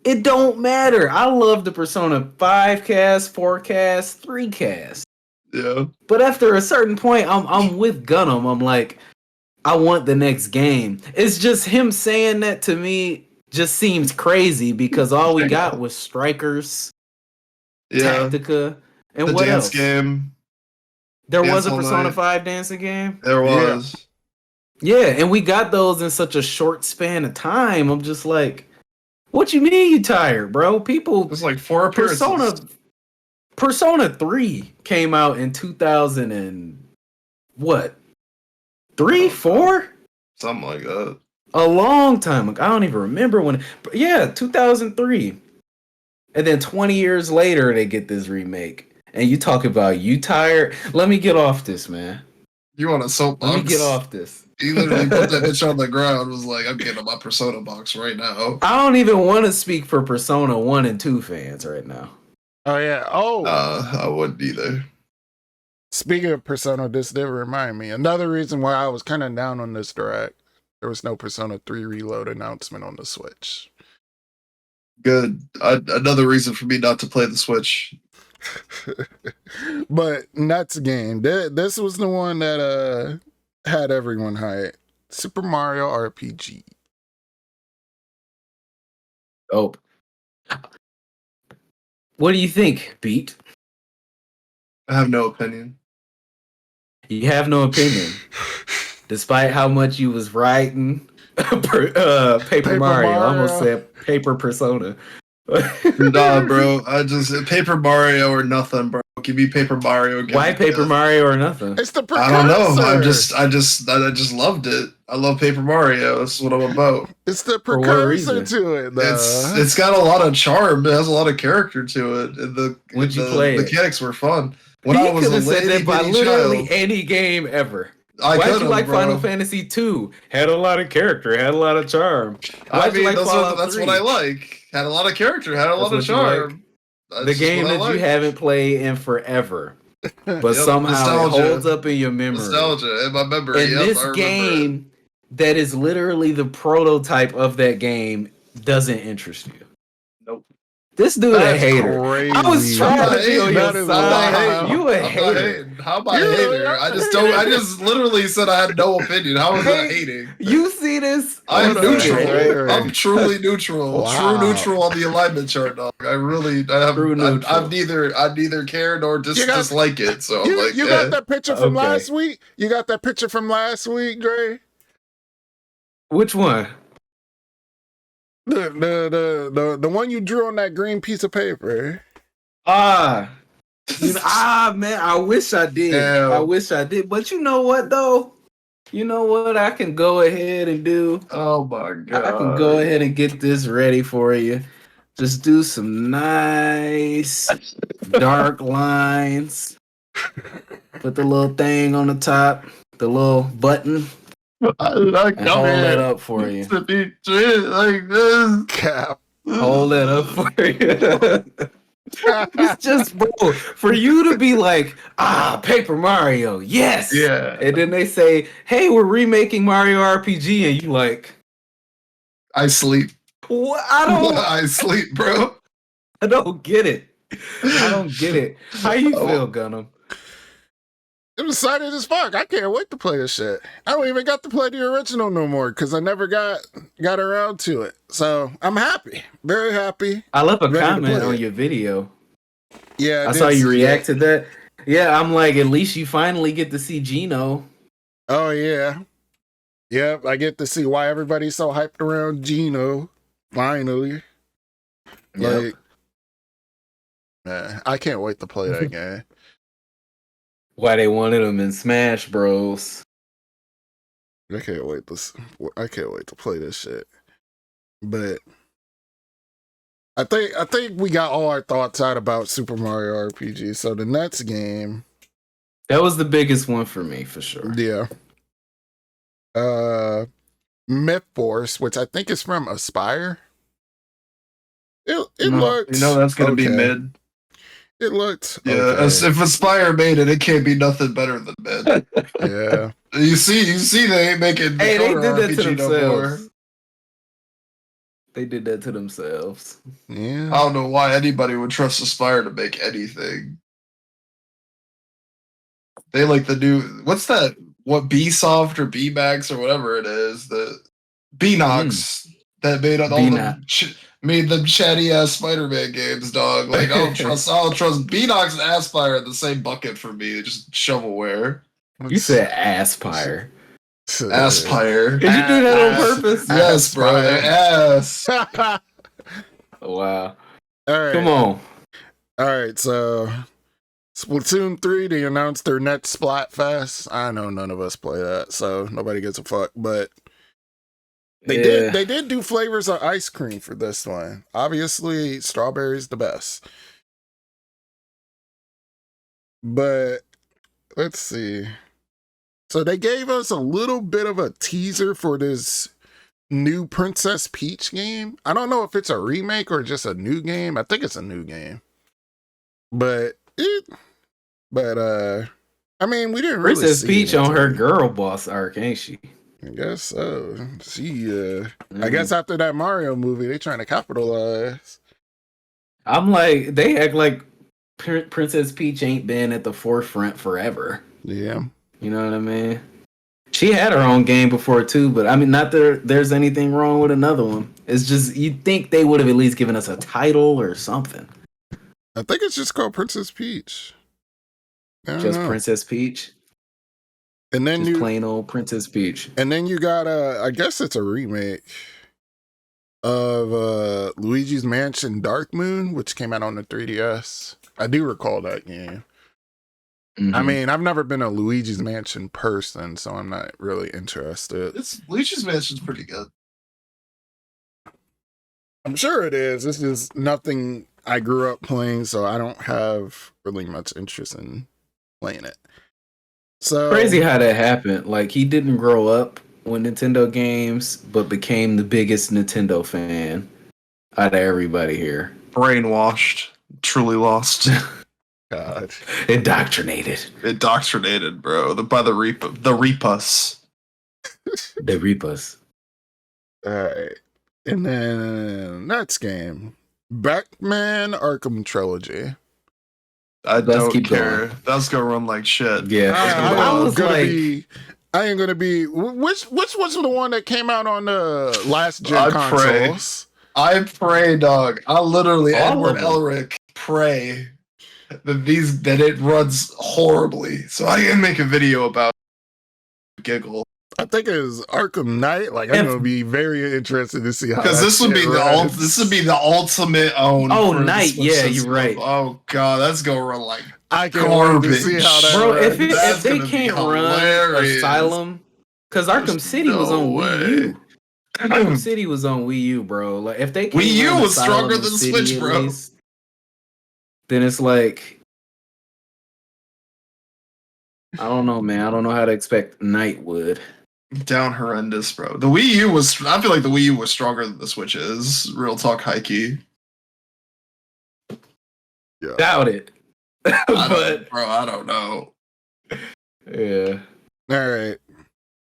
It don't matter. I love the Persona 5 cast, 4 cast, 3 cast. Yeah. But after a certain point, I'm with Gunnm. I'm like, I want the next game. It's just him saying that to me just seems crazy because all we got was Strikers, Tactica, and the what dance else? Game. There was a Persona 5 dancing game? There was. Yeah, and we got those in such a short span of time. I'm just like, what you mean you tired, bro? People, it's like 4 appearances. Persona 3 came out in 2000 and what? 3, 4? Something like that. A long time ago. I don't even remember when. But yeah, 2003. And then 20 years later, they get this remake. And you talk about you tired. Let me get off this, man. You want a soapbox? Let me get off this. He literally put that bitch on the ground. Was like, I'm getting on my Persona box right now. I don't even want to speak for Persona 1 and 2 fans right now. Oh yeah. Oh. I wouldn't either. Speaking of Persona, this did remind me. Another reason why I was kind of down on this direct. There was no Persona 3 Reload announcement on the Switch. Good. Another reason for me not to play the Switch. But nuts game. This was the one that had everyone hyped. Super Mario RPG. Oh. What do you think, Beat? I have no opinion. You have no opinion. Despite how much you was writing Paper Mario. I almost said Paper Persona. Nah, bro. Paper Mario or nothing, bro. Give me Paper Mario. Why Paper Mario or nothing? It's the precursor. I don't know. I just loved it. I love Paper Mario. This is what I'm about. It's the precursor to it. It's got a lot of charm. It has a lot of character to it. And the mechanics were fun. When I was a said that by literally any game ever. Why'd you like Final Fantasy II? Had a lot of character, had a lot of charm. That's what I like. Had a lot of character, had a lot of charm. The game that you haven't played in forever. But somehow it holds up in your memory. Nostalgia in my memory. And this game that is literally the prototype of that game doesn't interest you. Nope. This dude a hater. Crazy. I was trying to be on your side. You a hater. How am I a hater? I just literally said I had no opinion. How is that hating? You see this? I'm neutral. Right? I'm truly neutral. Wow. True neutral on the alignment chart, dog. I've neither care nor dislike it. So you got that picture from last week? You got that picture from last week, Dray? Which one? The one you drew on that green piece of paper. Man, I wish I did. Yeah. I wish I did. But you know what though? You know what I can go ahead and do? Oh my god. I can go ahead and get this ready for you. Just do some nice dark lines. Put the little thing on the top, the little button, and hold it up for you. To be treated like this. Cap. Hold it up for you. It's just, bro, for you to be like, Paper Mario, yes. Yeah. And then they say, hey, we're remaking Mario RPG, and you like, I sleep. what? I sleep, bro. I don't get it. I don't get it. How you feel, Gunnm? I'm excited as fuck. I can't wait to play this shit. I don't even got to play the original no more because I never got around to it. So I'm happy. Very happy. I left a Ready to comment play on it. your video. Yeah, I saw you react to that. Yeah, I'm like, at least you finally get to see Gino. Oh yeah. Yep, I get to see why everybody's so hyped around Gino. Finally. Yep. Like, man, I can't wait to play that game. Why they wanted him in Smash Bros. I can't wait to play this shit. But I think we got all our thoughts out about Super Mario RPG. So the next game, That was the biggest one for me, for sure. yeah. Myth Force, which I think is from Aspire. It looked, You know that's gonna be okay. mid. It looked Yeah, okay. if Aspire made it, it can't be nothing better than mid. Yeah. You see, they ain't making the Hey, they Coder did that to RPG no more. themselves. They did that to themselves. Yeah. I don't know why anybody would trust Aspire to make anything. They like the new what's that? What Bsoft or Bmax or whatever it is, the Bnox that made all them made them chatty ass Spider-Man games, dog. Like I'll trust Bnox and Aspire in the same bucket for me. Just shovelware. You said Aspire. Aspire. Did you do that on purpose? Yes, bro. Ass. Wow. All right. Come on. All right, so Splatoon 3, they announced their next Splatfest. I know none of us play that, so nobody gives a fuck, but they did do flavors of ice cream for this one. Obviously, strawberry's the best. But let's see. So they gave us a little bit of a teaser for this new Princess Peach game. I don't know if it's a remake or just a new game. I think it's a new game. But I mean, we didn't really Princess see Peach it on her until- girl boss arc, ain't she? I guess so. I guess after that Mario movie, they trying to capitalize. I'm like, they act like Princess Peach ain't been at the forefront forever. Yeah. You know what I mean? She had her own game before too, but I mean, not that there's anything wrong with another one. It's just you'd think they would have at least given us a title or something. I think it's just called Princess Peach. I don't Just know. Princess Peach. And then Just plain old Princess Peach. And then you got I guess it's a remake of Luigi's Mansion Dark Moon, which came out on the 3DS. I do recall that game. Mm-hmm. I mean, I've never been a Luigi's Mansion person, so I'm not really interested. Luigi's Mansion's pretty good. I'm sure it is. This is nothing I grew up playing, so I don't have really much interest in playing it. So Crazy how that happened. Like, he didn't grow up with Nintendo games, but became the biggest Nintendo fan out of everybody here. Brainwashed. Truly lost. God. Indoctrinated, bro. By the Reapus. The Reapers. All right. And then next game, Batman Arkham Trilogy. Let's don't care. Going. That's gonna run like shit. Yeah, I ain't gonna be. Which was the one that came out on the last gen consoles? I pray, dog. I literally All Edward Elric pray that it runs horribly, so I can make a video about giggle. I think it was Arkham Knight. Like, I'm gonna be very interested to see how. Because this would be the ultimate own. Oh, Knight. Yeah, you're right. Oh god, that's gonna run like I can't wait to see how that. Bro, runs. if they can't run Asylum, because Arkham City was on Wii U. Arkham City was on Wii U, bro. Like, if they can't Wii U run was Asylum stronger than City Switch, bro. Least, then it's like, I don't know, man. I don't know how to expect Knight would. Down horrendous, bro. The Wii U was. I feel like the Wii U was stronger than the Switch is. Real talk, high key. Yeah. Doubt it. But bro, I don't know. Yeah. All right.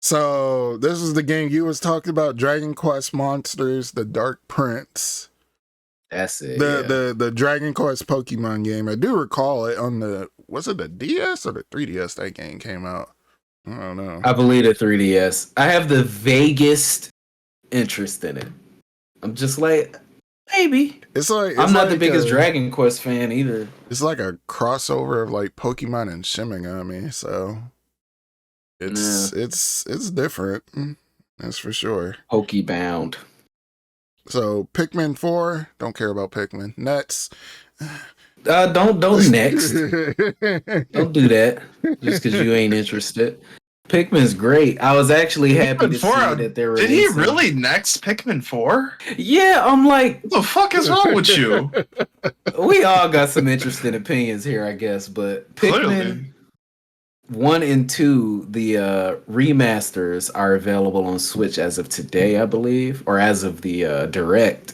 So this is the game you was talking about, Dragon Quest Monsters: The Dark Prince. That's it. The Dragon Quest Pokemon game. I do recall it on was it the DS or the 3DS that game came out? I don't know. I believe the 3DS. I have the vaguest interest in it. I'm just like, maybe. I'm not the biggest Dragon Quest fan either. It's like a crossover of like Pokemon and Shimigami, so it's different. That's for sure. Pokebound. So Pikmin 4, don't care about Pikmin. Nuts. Don't next. Don't do that just because you ain't interested. Pikmin's great. I was actually happy to see that they were. Did he really next Pikmin 4? Yeah, I'm like, what the fuck is wrong with you? We all got some interesting opinions here, I guess, but Pikmin 1 and 2, the remasters are available on Switch as of today, I believe, or as of the Direct.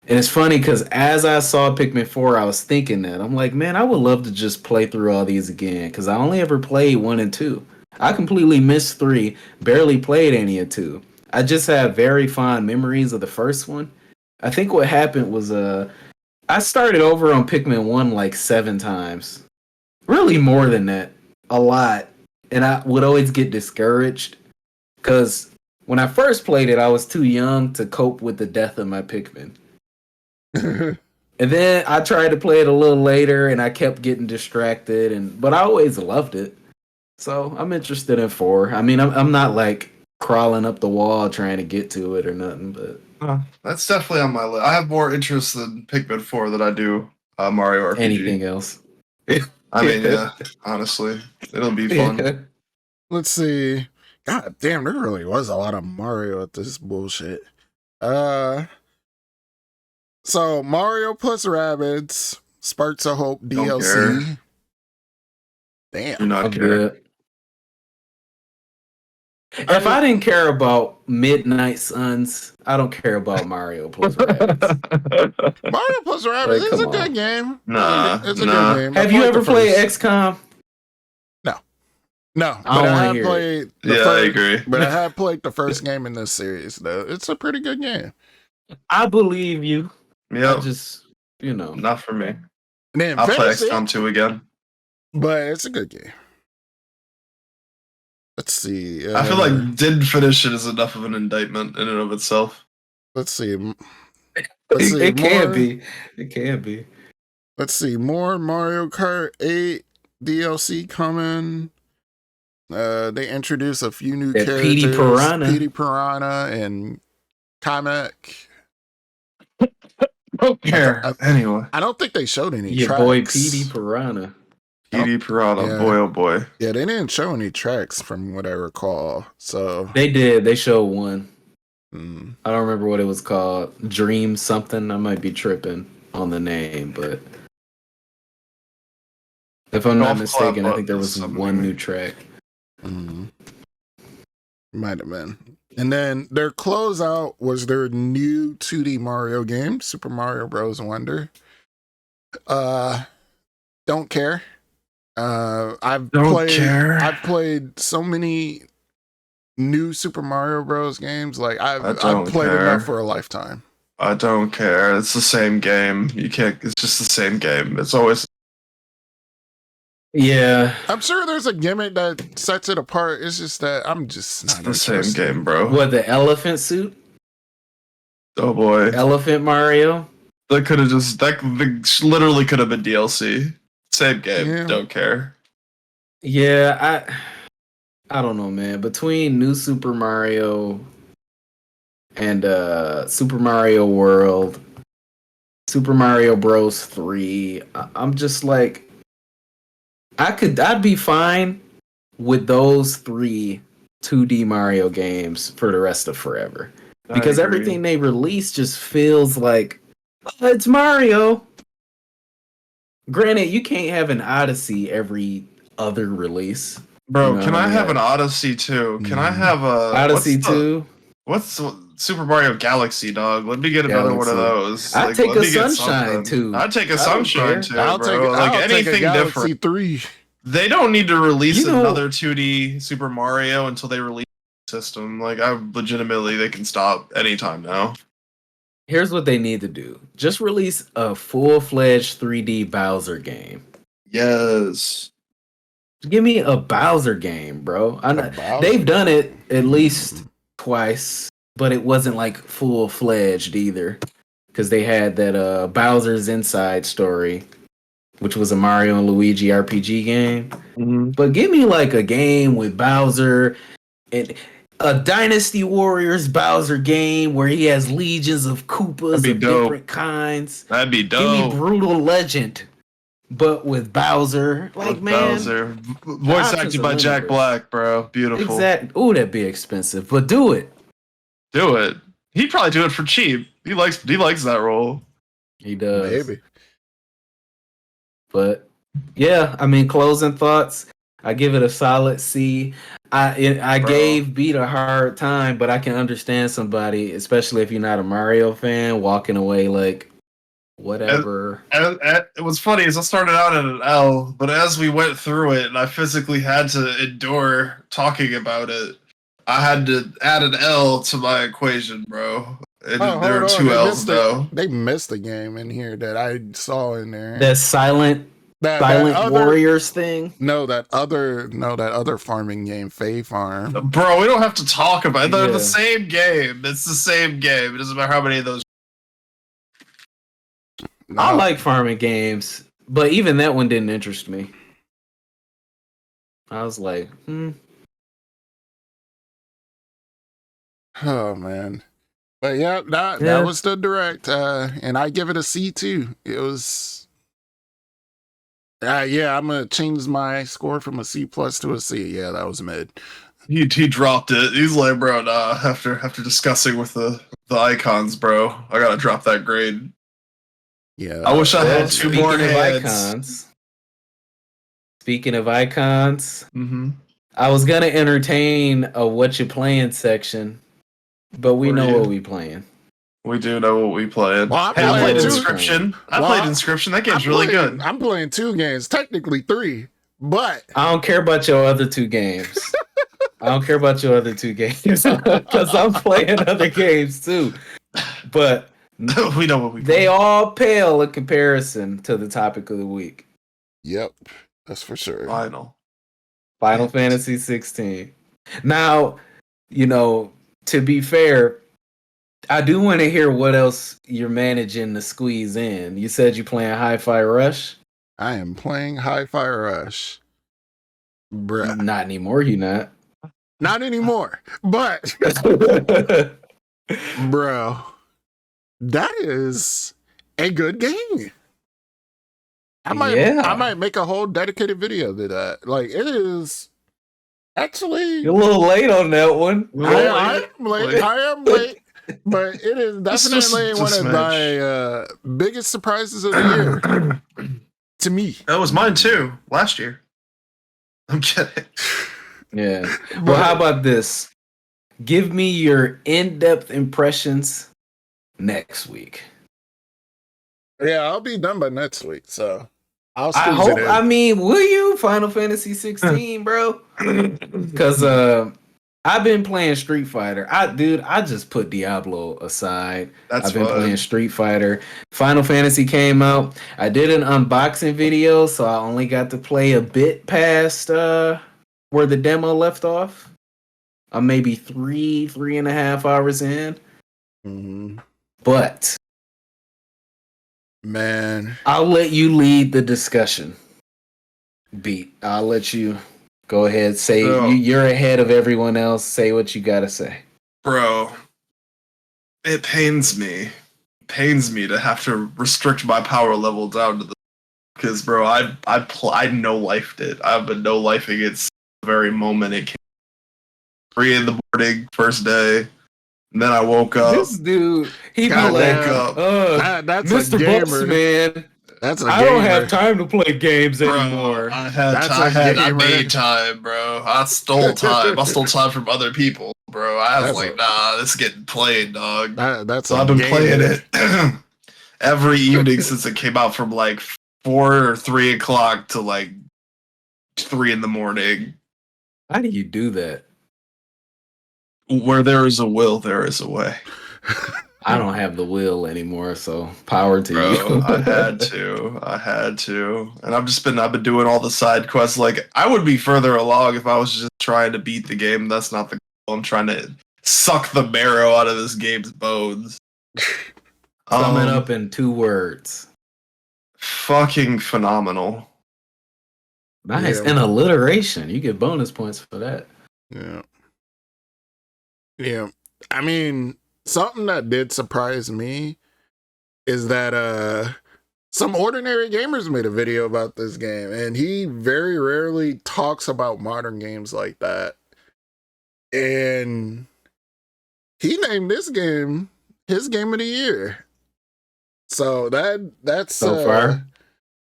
And it's funny because as I saw Pikmin 4, I was thinking that. I'm like, man, I would love to just play through all these again because I only ever played 1 and 2. I completely missed 3, barely played any of 2. I just have very fond memories of the first one. I think what happened was I started over on Pikmin 1 like 7 times. Really more than that. A lot. And I would always get discouraged because when I first played it, I was too young to cope with the death of my Pikmin. And then I tried to play it a little later and I kept getting distracted, but I always loved it. So I'm interested in 4. I mean, I'm not like crawling up the wall trying to get to it or nothing, but that's definitely on my list. I have more interest in Pikmin 4 than I do Mario RPG. Anything else. I mean, yeah, honestly, it'll be fun. Let's see. God damn, there really was a lot of Mario at this bullshit. So Mario plus Rabbids, Sparks of Hope DLC. Damn. Do not care. If I didn't care about Midnight Suns, I don't care about Mario plus Rabbids. Mario plus Rabbids is a good game. Nah, it's a good game. Have you ever played XCOM? No, but I have played. I agree. But I have played the first game in this series, though. It's a pretty good game. I believe you. Yeah, just not for me. And then I'll play XCOM 2 again. But it's a good game. Let's see. I feel like didn't finish it is enough of an indictment in and of itself. Let's see. It can be. It can be. Let's see. More Mario Kart 8 DLC coming. They introduce a few new characters. Petey Piranha and Kamek. Don't care. Anyway. I don't think they showed any tracks. Boy, Petey Piranha. Petey Piranha, boy oh boy. Yeah, they didn't show any tracks from what I recall. So they did. They showed one. I don't remember what it was called. Dream something. I might be tripping on the name, but if I'm not mistaken, I think there was one new track. Might have been. And then their closeout was their new 2D Mario game, Super Mario Bros. Wonder. Don't care. I've played so many new Super Mario Bros. Games. Like I've played enough for a lifetime. I don't care. It's the same game. You can't. It's just the same game. It's always. Yeah, I'm sure there's a gimmick that sets it apart. It's just that I'm just not the same game, bro. What, the elephant suit? Oh boy, Elephant Mario. That could have literally could have been DLC. Same game. Yeah. Don't care. Yeah, I don't know, man. Between New Super Mario and Super Mario World, Super Mario Bros. 3, I'm just like, I'd be fine with those three 2D Mario games for the rest of forever. Because everything they release just feels like, oh, it's Mario. Granted, you can't have an Odyssey every other release. Bro, You know can what I I have mean? an Odyssey too? Can I have a Odyssey 2? What's Super Mario Galaxy, dog? Let me get another one of Galaxy. those. I'd Like, take let a me get Sunshine something. 2. I'd take a I don't Sunshine care. too, I'll bro. Like take anything a Galaxy different. 3. They don't need to release You know- another 2D Super Mario until they release the system. Like, I legitimately, they can stop anytime now. Here's what they need to do. Just release a full-fledged 3D Bowser game. Yes. Give me a Bowser game, bro. Bowser They've done it at least twice, but it wasn't like full-fledged either. Because they had that Bowser's Inside Story, which was a Mario and Luigi RPG game. Mm-hmm. But give me like a game with Bowser and a Dynasty Warriors Bowser game where he has legions of Koopas That'd be of dope. different kinds. That'd be Give me dope. Brutal Legend, but with Bowser. Like, With man, Bowser. Voice options acted are by Jack limitless. Black, bro. Beautiful. exact. Ooh, that'd be expensive, but do it. Do it. He'd probably do it for cheap. He likes that role. He does. Maybe. But yeah, I mean, closing thoughts. I give it a solid C. I Bro. gave Beat a hard time, but I can understand somebody, especially if you're not a Mario fan, walking away like, whatever. And it was funny is I started out at an L, but as we went through it and I physically had to endure talking about it, I had to add an L to my equation, bro. And there are two L's though. They missed a game in here that I saw in there. That Silent Warriors thing. No, that other farming game, Fae Farm. Bro, we don't have to talk about it. They're Yeah. the same game. It's the same game. It doesn't matter how many of those. No. I like farming games, but even that one didn't interest me. I was like, Oh man. But yeah, that was the direct, and I give it a C too. It was, yeah, I'm gonna change my score from a C plus to a C. Yeah, that was mid. He dropped it. He's like, bro, nah. After discussing with the icons, bro, I gotta drop that grade. Yeah, I wish I had two more speaking of heads. icons. Speaking of icons, Mm-hmm. I was gonna entertain a what you playing section, but we know what we playing. We do know what we played. Well, Hey, I played two. Inscription. I played Inscription. That game's really good. I'm playing 2 games, technically 3, but I don't care about your other 2 games. I don't care about your other 2 games because I'm playing other games too. But we know what we they all pale in comparison to the topic of the week. Yep, that's for sure. Final Fantasy XVI. Now, to be fair, I do want to hear what else you're managing to squeeze in. You said you're playing Hi-Fi Rush? I am playing Hi-Fi Rush. Bruh. Not anymore, you not. Not anymore, but bro, that is a good game. I might make a whole dedicated video to that. Like, it is actually You're a little late on that one. I am late, but it is definitely one of my biggest surprises of the year to me. That was mine too, last year. I'm kidding. Yeah. Well, how about this? Give me your in-depth impressions next week. Yeah, I'll be done by next week, so I'll I squeeze hope. it in. I mean, will you Final Fantasy 16, bro? Because I've been playing Street Fighter. I just put Diablo aside. I've been playing Street Fighter. Final Fantasy came out. I did an unboxing video, so I only got to play a bit past where the demo left off. I'm maybe 3.5 hours in. Mm-hmm. But man, I'll let you lead the discussion. Beat. I'll let you Go ahead, say you're ahead of everyone else. Say what you gotta say, bro. It pains me to have to restrict my power level down to the because, bro, I no lifed it. I've been no lifing it since the very moment it came. 3 in the morning, first day. And then I woke up. This dude, he be God like, damn. That's Mr. a gamer. Bossman, That's a I gamer. don't have time to play games Bro, anymore. I had That's time. a I gamer. made time, bro. I stole time. I stole time from other people, bro. I was like, nah, this is getting played, dog. That's I've been playing it every evening since it came out from like 4 or 3 o'clock to like 3 in the morning. How do you do that? Where there is a will, there is a way. I don't have the will anymore, so power to Bro, you. I had to, and I've been doing all the side quests. Like, I would be further along if I was just trying to beat the game. That's not the goal. I'm trying to suck the marrow out of this game's bones. Sum it up in 2 words. Fucking phenomenal. Nice. Yeah. And alliteration. You get bonus points for that. Yeah. Yeah. I mean, something that did surprise me is that some ordinary gamers made a video about this game, and he very rarely talks about modern games like that. And he named this game his game of the year. So that's So far.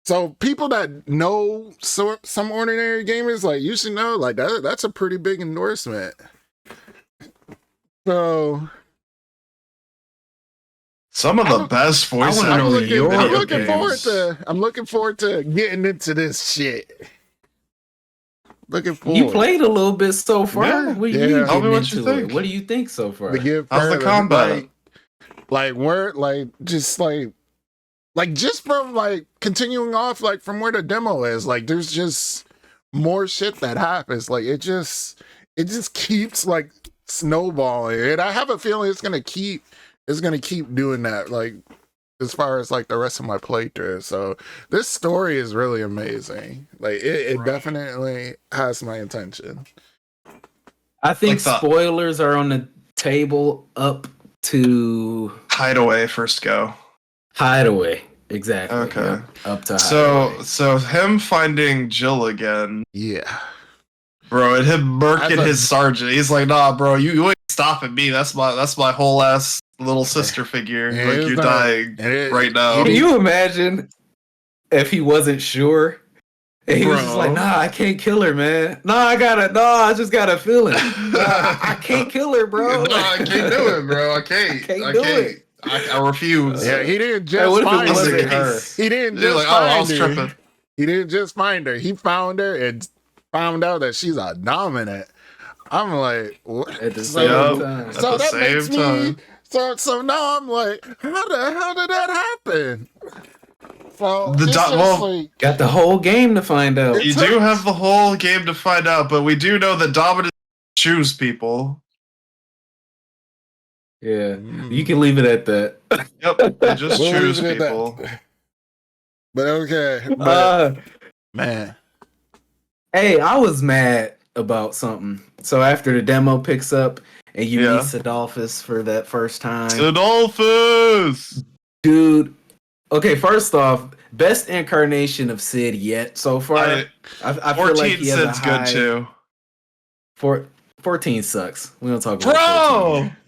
So people that know some ordinary gamers, like, you should know, like, that's a pretty big endorsement. So Some of the best voice wanna acting know in your video I'm looking forward to getting into this shit. Looking forward. You played a little bit so far. Yeah. What do Yeah. you Tell me getting what you into it? think. What do you think so far? To give How's the further, combat? like where, like, just from like continuing off, like, from where the demo is, like, there's just more shit that happens. Like, it just keeps like snowballing, and I have a feeling it's gonna keep doing that, like, as far as like the rest of my playthrough. So this story is really amazing. Like, it Right. definitely has my attention. I think Like the- spoilers are on the table up to Hideaway first go. Hideaway. Exactly. Okay. Yep. Up to Hideaway. So him finding Jill again, Yeah. bro, and him murking As a- his sergeant. He's like, nah, bro, you ain't stopping me. That's my whole ass little sister figure. Yeah, Like, it's you're not- dying and it- right now. Can you imagine if he wasn't sure? And he was just Bro. like, nah, I can't kill her, man. I just got a feeling. I can't kill her, bro. No, I can't do it, bro. I can't. Can't do it. I refuse. Yeah, he didn't Hey, just what if it find wasn't her. her? He didn't They're just like, oh, I find was her. tripping. He didn't just find her. He found her and found out that she's a dominant. I'm like, what? At the So- same time. At So the that same makes me. time. So now I'm like, how the hell did that happen? So The it's do- just well- like, Got the whole game to find out. You do have the whole game to find out, but we do know that dominant choose people. Yeah. You can leave it at that. Yep, they just We'll choose leave it at people. that. But okay, but Uh, man, hey, I was mad about something. So after the demo picks up and you Yeah. meet Sidolphus for that first time. Adolphus! Dude, okay, first off, best incarnation of Sid yet so far. I feel 14 like he has Sid's a good high, too. 14 sucks. We don't talk about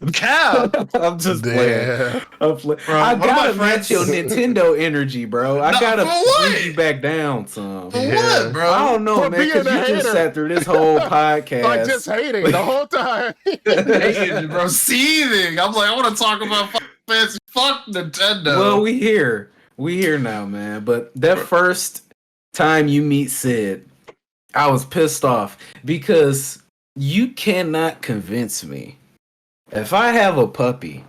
Bro! Cap! 14. I'm just playing. damn. Bro, Bro, I one of my gotta friends- match your Nintendo energy, bro. I No, gotta for what? bring you back down some. For Yeah. what, bro? I don't know, For man, being because a you just hater. sat through this whole podcast. Like, just hating the whole time. Hating, bro, seething. I'm like, I want to talk about Final Fantasy. Fuck Nintendo. Well, we here now, man. But that first time you meet Sid, I was pissed off because you cannot convince me. If I have a puppy,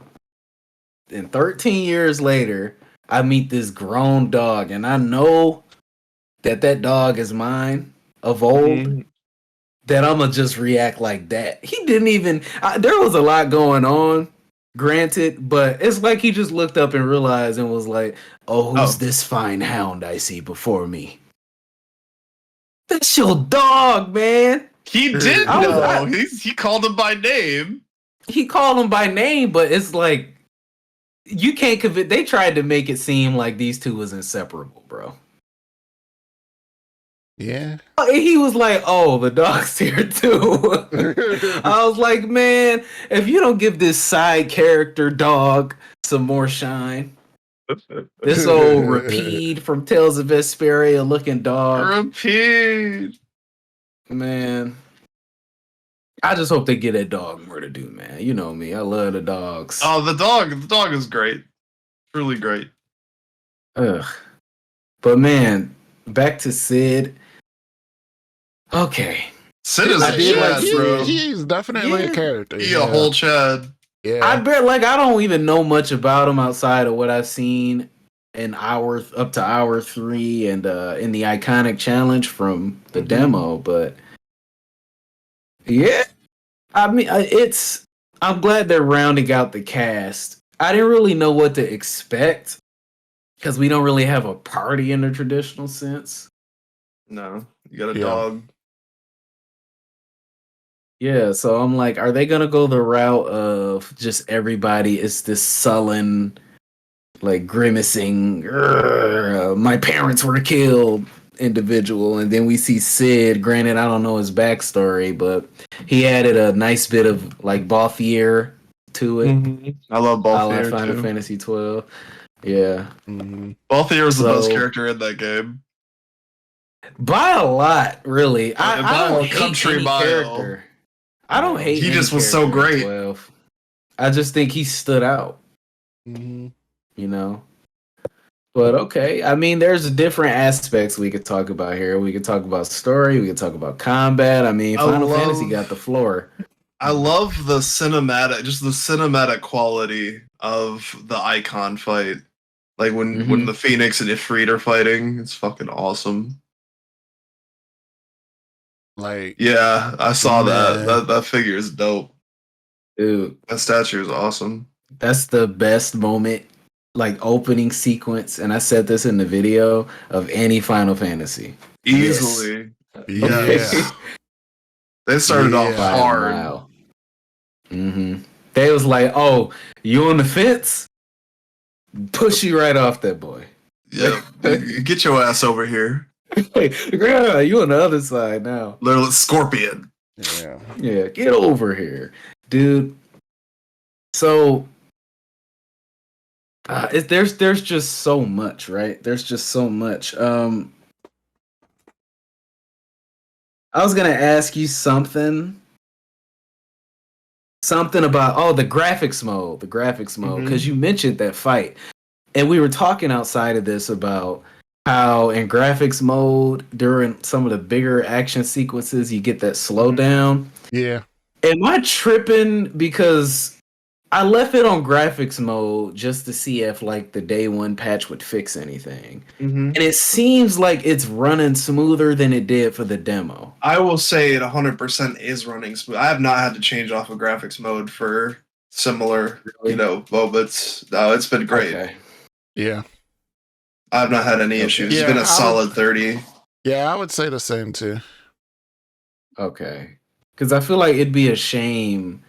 and 13 years later, I meet this grown dog, and I know that dog is mine of old, that I'm gonna just react like that. He didn't even. There was a lot going on, granted, but it's like he just looked up and realized and was like, "Oh, who's this fine hound I see before me?" That's your dog, man. He did I was- know. I- He called him by name. He called him by name, but it's like you can't convince. They tried to make it seem like these two was inseparable, bro. Yeah. He was like, "Oh, the dog's here too." I was like, "Man, if you don't give this side character dog some more shine, this old Rapide from Tales of Vesperia looking dog, Repeat. man." I just hope they get that dog more to do, man. You know me, I love the dogs. Oh, the dog is great. Truly great. Ugh. But man, back to Sid. Okay. Sid is I a did like Chad, Sid. bro. He's definitely a character. He a whole Chad. Yeah. I bet like I don't even know much about him outside of what I've seen in up to hour 3 and in the iconic challenge from the demo, but yeah. I mean I'm glad they're rounding out the cast. I didn't really know what to expect because we don't really have a party in the traditional sense. No, you got a Yeah. dog. Yeah, so I'm like, are they gonna go the route of just everybody is this sullen, like grimacing, "Grr, my parents were killed" individual, and then we see Sid. Granted, I don't know his backstory, but he added a nice bit of like Balthier to it. I love I like Balthier Final too. Fantasy 12. Yeah, Balthier is the best So- character in that game. by a lot, really. I By don't a hate country any mile. character. I don't hate. He any just was so character in great. 12. I just think he stood out. Mhm. You know. But okay, I mean, there's different aspects we could talk about here. We could talk about story. We could talk about combat. I mean, I Final Fantasy love- got the floor. I love the cinematic quality of the icon fight. Like when the Phoenix and Ifrit are fighting, it's fucking awesome. Like, Yeah, I saw Man. that figure is dope. Dude, That statue is awesome. that's the best moment, like opening sequence. And I said this in the video of any Final Fantasy. Easily. yeah. Yes. They started off Yeah. hard. Mm-hmm. They was like, "Oh, you on the fence? Push you right off that boy." Yeah. Get your ass over here. Like, "Yeah, you on the other side now." Little Scorpion. Yeah. Yeah, get over here, dude. So there's just so much, right? There's just so much. I was gonna ask you something about the graphics mode, because you mentioned that fight, and we were talking outside of this about how in graphics mode during some of the bigger action sequences you get that slowdown. Yeah. Am I tripping because I left it on graphics mode just to see if like the day one patch would fix anything, and it seems like it's running smoother than it did for the demo. I will say it 100% is running smooth. I have not had to change off of graphics mode for similar, moments. No, it's been great. Okay. Yeah. I have not had any issues. Yeah, It's been I a would- solid 30. Yeah, I would say the same too. Okay. Because I feel like it'd be a shame.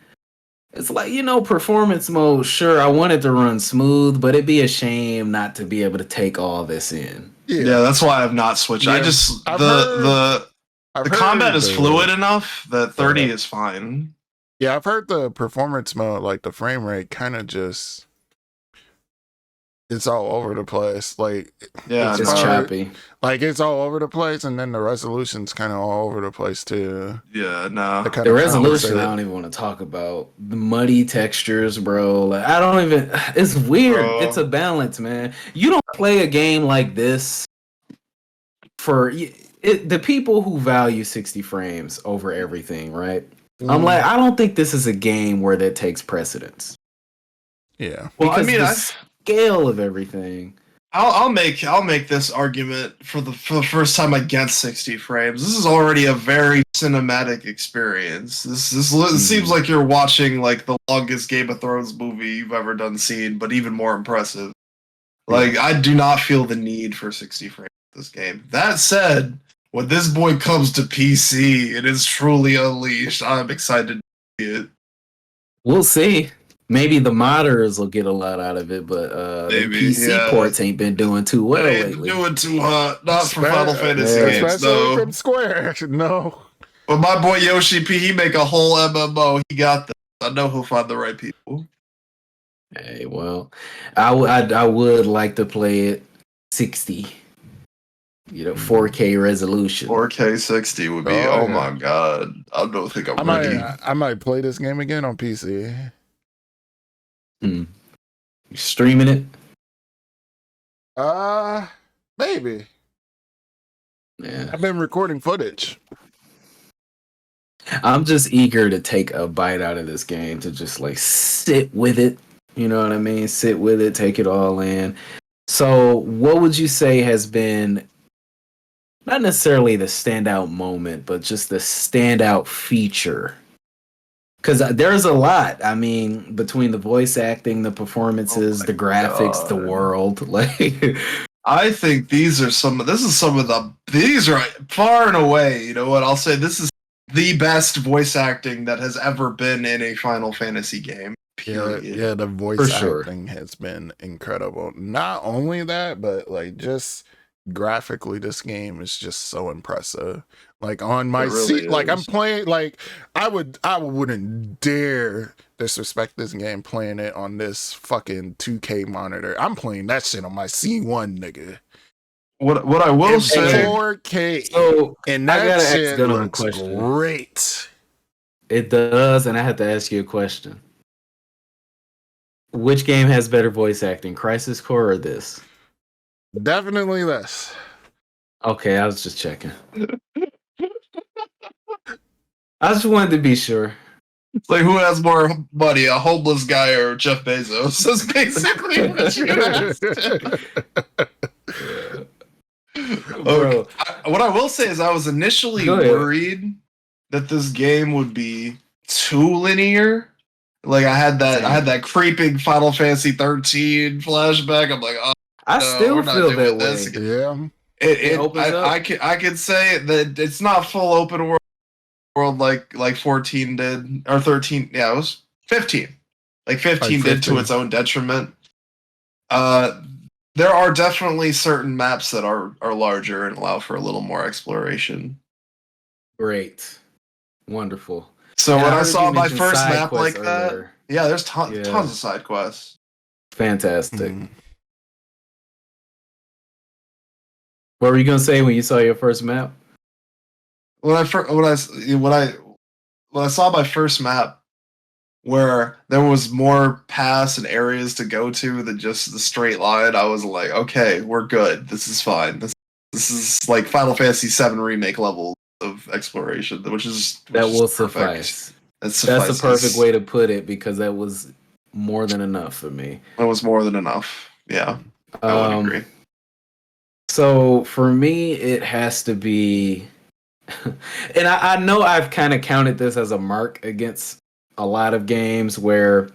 It's like, performance mode, sure, I want it to run smooth, but it'd be a shame not to be able to take all this in. Yeah, that's why I've not switched. I Yeah, just I've the I've combat heard is the- fluid enough that 30 is fine. Yeah, I've heard the performance mode, like the frame rate, kind of just it's all over the place. Like, Yeah, It's choppy. like it's all over the place, and then the resolution's kind of all over the place too. yeah, no. To kinda The resolution, compensate. I don't even want to talk about. The muddy textures, bro. Like, I don't even. It's weird. Bro. It's a balance, man. You don't play a game like this for the people who value 60 frames over everything, right? I'm like, I don't think this is a game where that takes precedence. Yeah. Well, I Because mean, the I scale of everything. I'll make this argument for the first time against 60 frames. This is already a very cinematic experience. This it seems like you're watching like the longest Game of Thrones movie you've ever seen, but even more impressive. Like, I do not feel the need for 60 frames in this game. That said, when this boy comes to PC, it is truly unleashed. I'm excited to see it. We'll see. Maybe the modders will get a lot out of it, but the PC ports ain't been doing too well lately. Doing too hot. Not for Final Fantasy games, especially from Square. No. But my boy Yoshi P, he make a whole MMO. He got this. I know he'll find the right people. Hey, well, I would like to play it 60. 4K resolution. 4K 60 would be. Oh my god! I don't think I'm ready. I might play this game again on PC. You streaming it? Maybe. Yeah. I've been recording footage. I'm just eager to take a bite out of this game, to just like sit with it. You know what I mean? Sit with it, take it all in. So, what would you say has been not necessarily the standout moment, but just the standout feature? Because there's a lot. I mean, between the voice acting, the performances, the graphics, the world. Like, I think these are these are far and away. You know what? I'll say this is the best voice acting that has ever been in a Final Fantasy game. Period. Yeah, the voice acting has been incredible. Not only that, but like just graphically, this game is just so impressive. Like on my seat, like I'm playing, like I wouldn't dare disrespect this game playing it on this fucking 2K monitor. I'm playing that shit on my C1, nigga. What I will say, 4K. So and that shit looks great. It does, and I have to ask you a question. Which game has better voice acting, Crisis Core or this? Definitely this. Okay, I was just checking. I just wanted to be sure. It's like, who has more money, a homeless guy or Jeff Bezos? That's basically what you're Bro. What I will say is I was initially worried that this game would be too linear. Like I had that creeping Final Fantasy 13 flashback. I'm like, oh, I still feel that way. Yeah. It opens up. I could say that it's not full open world like 14 did, or 13. Yeah, it was 15. Like 15 did to its own detriment. There are definitely certain maps that are larger and allow for a little more exploration. Great. Wonderful. So when I saw my first map like that, yeah, there's tons of side quests. Fantastic. What were you gonna say when you saw your first map? When I saw my first map, where there was more paths and areas to go to than just the straight line, I was like, okay, we're good. This is fine. This is like Final Fantasy VII remake level of exploration, which will suffice. That's a perfect way to put it, because that was more than enough for me. That was more than enough. Yeah, I would agree. So for me, it has to be, and I know I've kind of counted this as a mark against a lot of games where,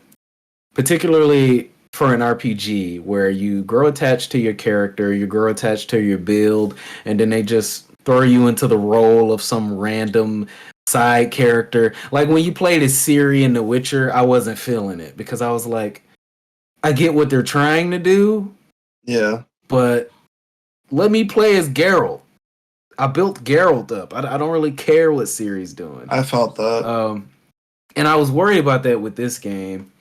particularly for an RPG, where you grow attached to your character, you grow attached to your build, and then they just throw you into the role of some random side character. Like when you played as Ciri in The Witcher, I wasn't feeling it, because I was like, I get what they're trying to do. Yeah. But let me play as Geralt. I built Geralt up. I don't really care what Ciri's doing. I felt that. And I was worried about that with this game.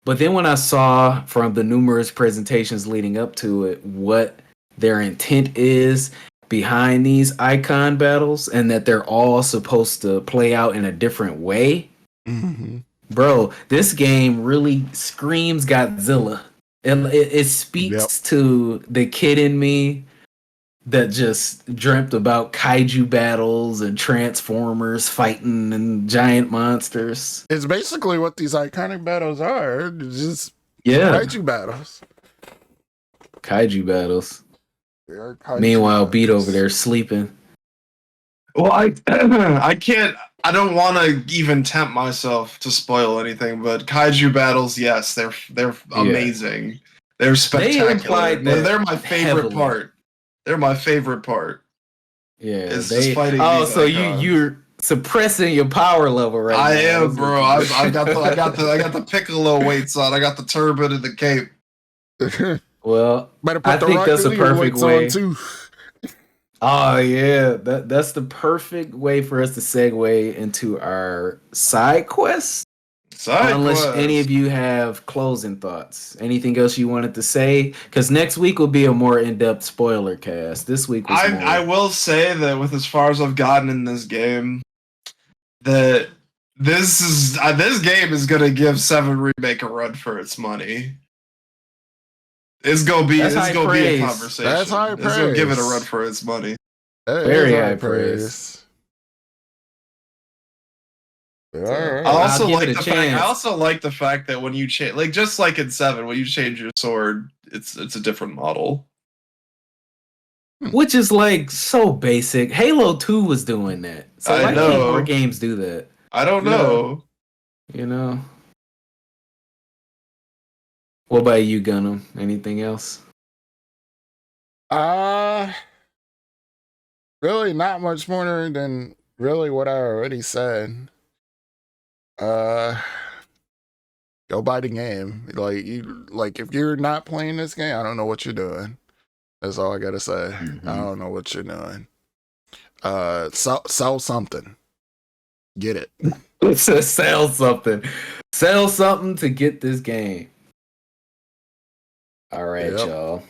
But then when I saw from the numerous presentations leading up to it what their intent is behind these icon battles, and that they're all supposed to play out in a different way, bro, this game really screams Godzilla. And it speaks to the kid in me that just dreamt about kaiju battles and Transformers fighting and giant monsters. It's basically what these iconic battles are. It's just kaiju battles. Kaiju battles. Meanwhile, Beat over there sleeping. Well, I don't want to even tempt myself to spoil anything, but kaiju battles, yes, they're amazing. They're spectacular. They're my favorite part. They're my favorite part. Yeah, It's just fighting. Oh, these so icons. you're suppressing your power level right now. I am, bro. I got the Piccolo weights on. I got the turban and the cape. Well, Better I put the think Rocket that's a League perfect weights way. on too. Oh yeah, that's the perfect way for us to segue into our side quest. Unless any of you have closing thoughts, anything else you wanted to say? Because next week will be a more in-depth spoiler cast. This week was more... I will say that with as far as I've gotten in this game, that this game is gonna give 7 Remake a run for its money. It's gonna be a conversation. That's high praise. It's gonna give it a run for its money. Very high praise. Right. I also like the fact that when you change, like just like in 7, when you change your sword, it's a different model. Which is like so basic. Halo 2 was doing that. So why can't more games do that? I don't know. You know. What about you, Gunnm? Anything else? Really not much more than really what I already said. Go buy the game. Like if you're not playing this game, I don't know what you're doing. That's all I gotta say. Mm-hmm. I don't know what you're doing. Sell something. Get it. Sell something. Sell something to get this game. All right, y'all.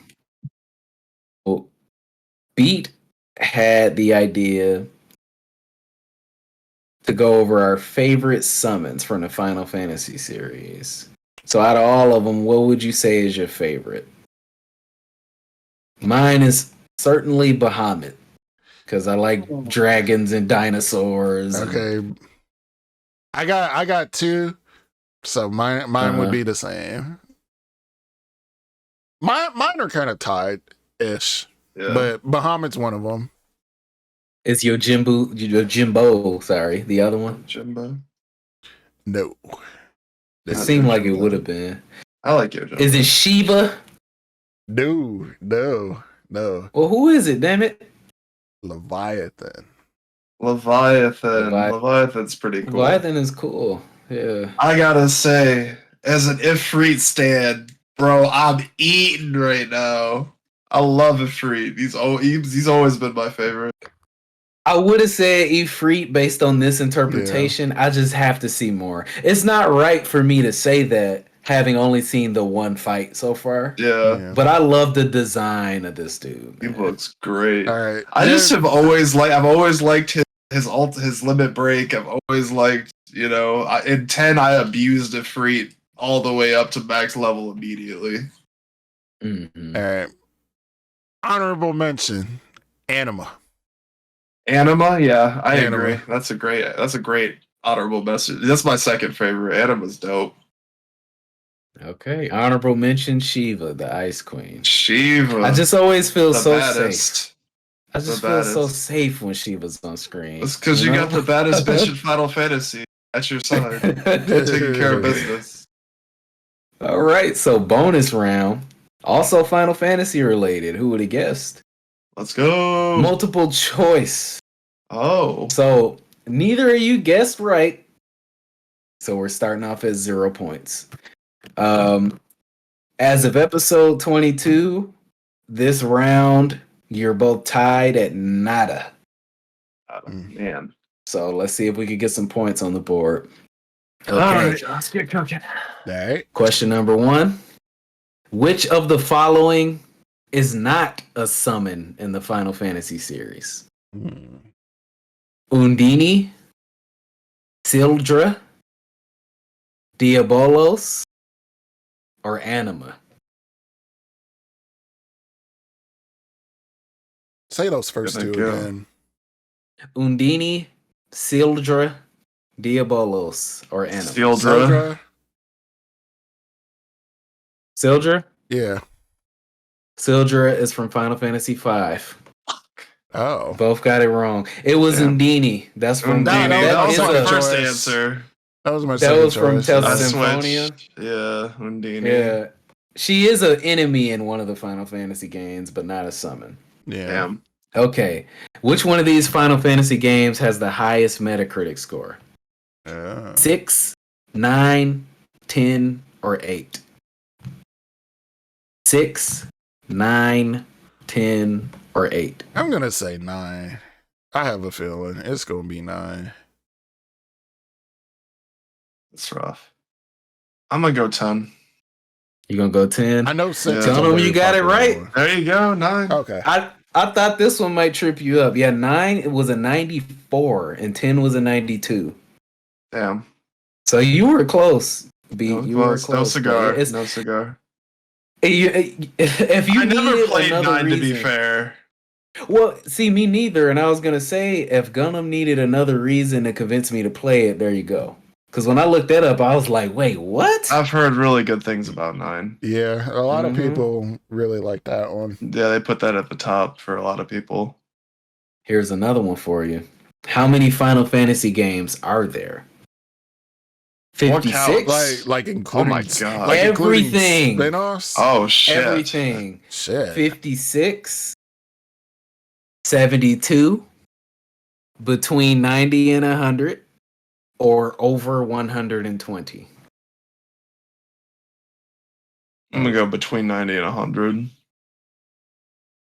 Well, Beat had the idea to go over our favorite summons from the Final Fantasy series. So out of all of them, what would you say is your favorite? Mine is certainly Bahamut, because I like dragons and dinosaurs. Okay. I got 2, so mine would be the same. Mine are kind of tied-ish, but Bahamut's one of them. Is your Jimbo, sorry, the other one? Jimbo? No. It seemed like it would have been. I like your Jimbo. Is it Shiva? No. Well, who is it, damn it? Leviathan. Leviathan's pretty cool. Leviathan is cool. Yeah. I gotta say, as an Ifrit stan, bro, I'm eating right now. I love Ifrit. He's always been my favorite. I would have said Ifrit based on this interpretation. Yeah. I just have to see more. It's not right for me to say that, having only seen the one fight so far. Yeah. But I love the design of this dude. Man. He looks great. All right. I've always liked his limit break. I've always liked, in 10 I abused Ifrit all the way up to max level immediately. Mm-hmm. All right. Honorable mention, Anima. Yeah, I agree. That's a great honorable message. That's my second favorite. Anima's dope. Okay, honorable mention Shiva, the Ice Queen. Shiva. I just always feel so baddest. Safe. I just feel so safe when Shiva's on screen. It's because you got the baddest bitch in Final Fantasy at your side, taking care of business. All right, so bonus round, also Final Fantasy related. Who would have guessed? Let's go. Multiple choice. Oh. So neither of you guessed right. So we're starting off at 0 points. As of episode 22, this round, you're both tied at nada. Man. So let's see if we can get some points on the board. Okay. All right, let's get cooking. All right. Question number 1. Which of the following is not a summon in the Final Fantasy series? Undine, Sildra, Diabolos, or Anima? Say those first two again. Undine, Sildra, Diabolos, or Anima? Sildra? Yeah. Sildra is from Final Fantasy V. Oh. Both got it wrong. It was Undine. That's from Undine. That was my first answer. That was my second choice. That was from Tales of Symphonia. Yeah, Undine. Yeah. She is an enemy in one of the Final Fantasy games, but not a summon. Yeah. Damn. Okay. Which one of these Final Fantasy games has the highest Metacritic score? 6, 9, 10, or 8? 6, 9, 10, or 8? I'm gonna say 9. I have a feeling it's gonna be 9. It's rough. I'm gonna go 10. You gonna go 10? I know 6. Yeah. is a Tell them very you got it popular right. one. There you go, 9. Okay. I thought this one might trip you up. Yeah, 9 it was a 94 and 10 was a 92. Damn. So you were close. B, No, you were close. no cigar. It's, No cigar. if you I never needed played another 9 reason, to be fair. Well, see, me neither. And I was gonna say, if Gunnm needed another reason to convince me to play it, there you go. Because when I looked that up, I was like, wait, what? I've heard really good things about 9. Yeah, a lot of Mhm. people really like that one. Yeah, they put that at the top for a lot of people. Here's another one for you. How many Final Fantasy games are there? What 56? counts? Like including my God. like including Everything. spin-offs. Oh shit! Everything. Shit. 56, 72, between 90 and 100, or over 120. I'm gonna go between 90 and 100.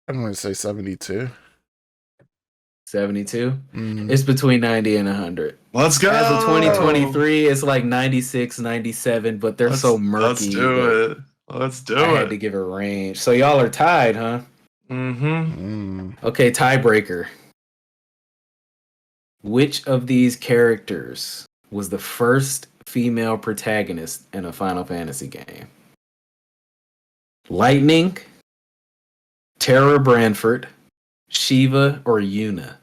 I'm gonna say 72. 72? Mm. It's between 90 and 100. Let's go. As of 2023, it's like 96, 97, but they're so murky. Let's do it. Let's do I it. had to give a range. So y'all are tied, huh? Mm-hmm. Okay, tiebreaker. Which of these characters was the first female protagonist in a Final Fantasy game? Lightning, Tara Branford, Shiva, or Yuna?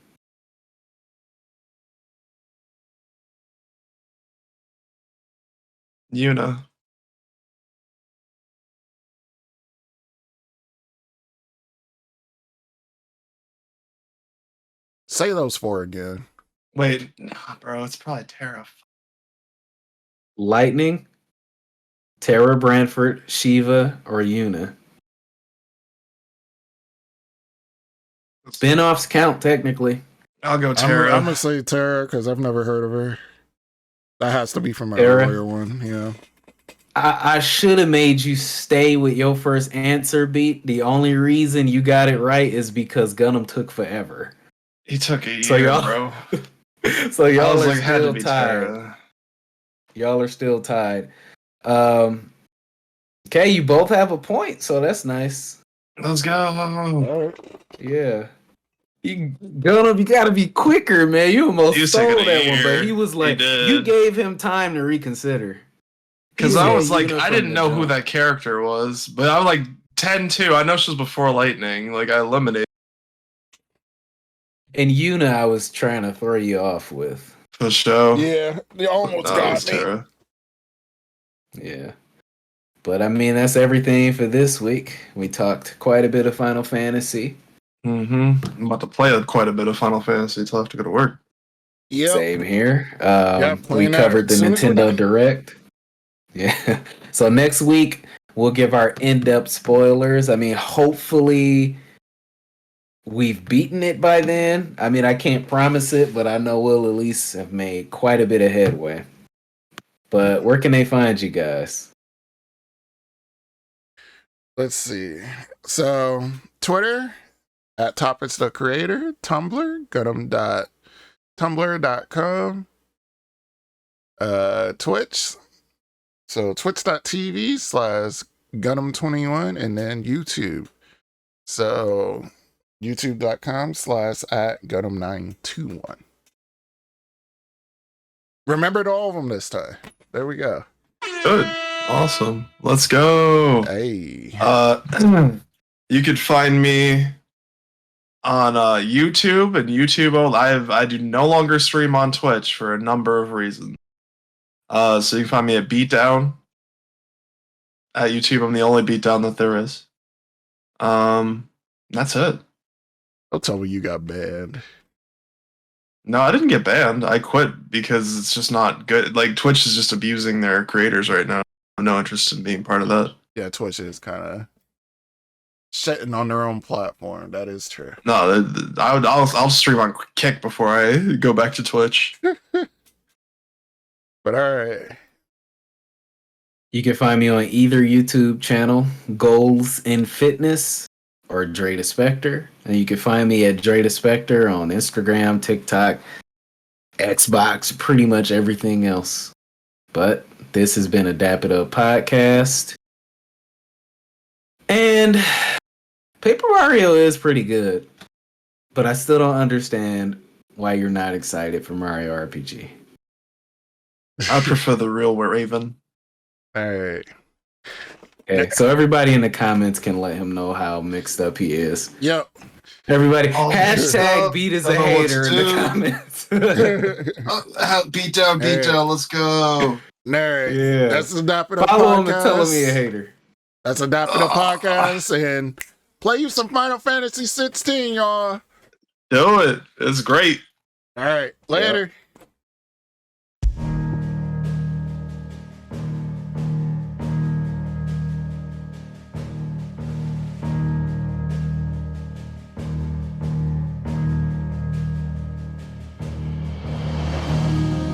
Yuna. Say those 4 again. Wait, nah, bro. It's probably Tara. Lightning, Tara Branford, Shiva, or Yuna? Spin-offs count, technically. I'll go I'm Tara. gonna say Tara because I've never heard of her. That has to be from an Tara? earlier one. Yeah. I should have made you stay with your first answer, Beat. The only reason you got it right is because Gunnm took forever. He took a year, So y'all- bro. So I y'all was are like, had to still be tied. Tara. Y'all are still tied. Okay, you both have a point, so that's nice. Let's go. All right. Yeah. Gunnm, you gotta be quicker, man. You almost You stole took it a that one, but year. he was like, He you did. gave him time to reconsider. Because He I said was like, Yuna I from didn't the know who jump. that character was, but I was like 10-2. I know she was before Lightning. Like I eliminated And Yuna, I was trying to throw you off with. the show. Yeah, they almost No, it was got me. Tara. Yeah. But I mean, that's everything for this week. We talked quite a bit of Final Fantasy. I'm about to play quite a bit of Final Fantasy until I have to go to work. Yep. Same here. We playing that covered the as soon as we're Nintendo done. Direct. Yeah. So next week, we'll give our in-depth spoilers. I mean, hopefully we've beaten it by then. I mean, I can't promise it, but I know we'll at least have made quite a bit of headway. But where can they find you guys? Let's see. So Twitter at Topics the Creator, Tumblr, Gunnm.tumblr.com, Twitch. So twitch.tv/Gunnm21 and then YouTube. So youtube.com/@Gunnm921. Remembered all of them this time. There we go. Good. Awesome. Let's go. Hey. You could find me on YouTube and YouTube. I do no longer stream on Twitch for a number of reasons. So you can find me at Beatdown at YouTube. I'm the only Beatdown that there is. That's it. Don't tell me you got banned. No, I didn't get banned. I quit because it's just not good. Like Twitch is just abusing their creators right now. I have no interest in being part of that. Yeah, Twitch is kind of shitting on their own platform. That is true. No, I'll stream on Kick before I go back to Twitch. But all right. You can find me on either YouTube channel, Goals in Fitness or Dray the Spectre. And you can find me at Dray the Spectre on Instagram, TikTok, Xbox, pretty much everything else. But this has been a Dap It Up podcast. And Paper Mario is pretty good. But I still don't understand why you're not excited for Mario RPG. I prefer the real Raven. All right. Okay, so everybody in the comments can let him know how mixed up he is. Yep. Everybody, Oh, hashtag beat is a don't know what hater to in the do. comments. Beat down, let's go. Nerd. Yeah. That's the Dap It Up Follow podcast. him and tell him he a hater. That's a Dap It Up podcast. And play you some Final Fantasy XVI, y'all. Do it. It's great. All right. Later. Yep.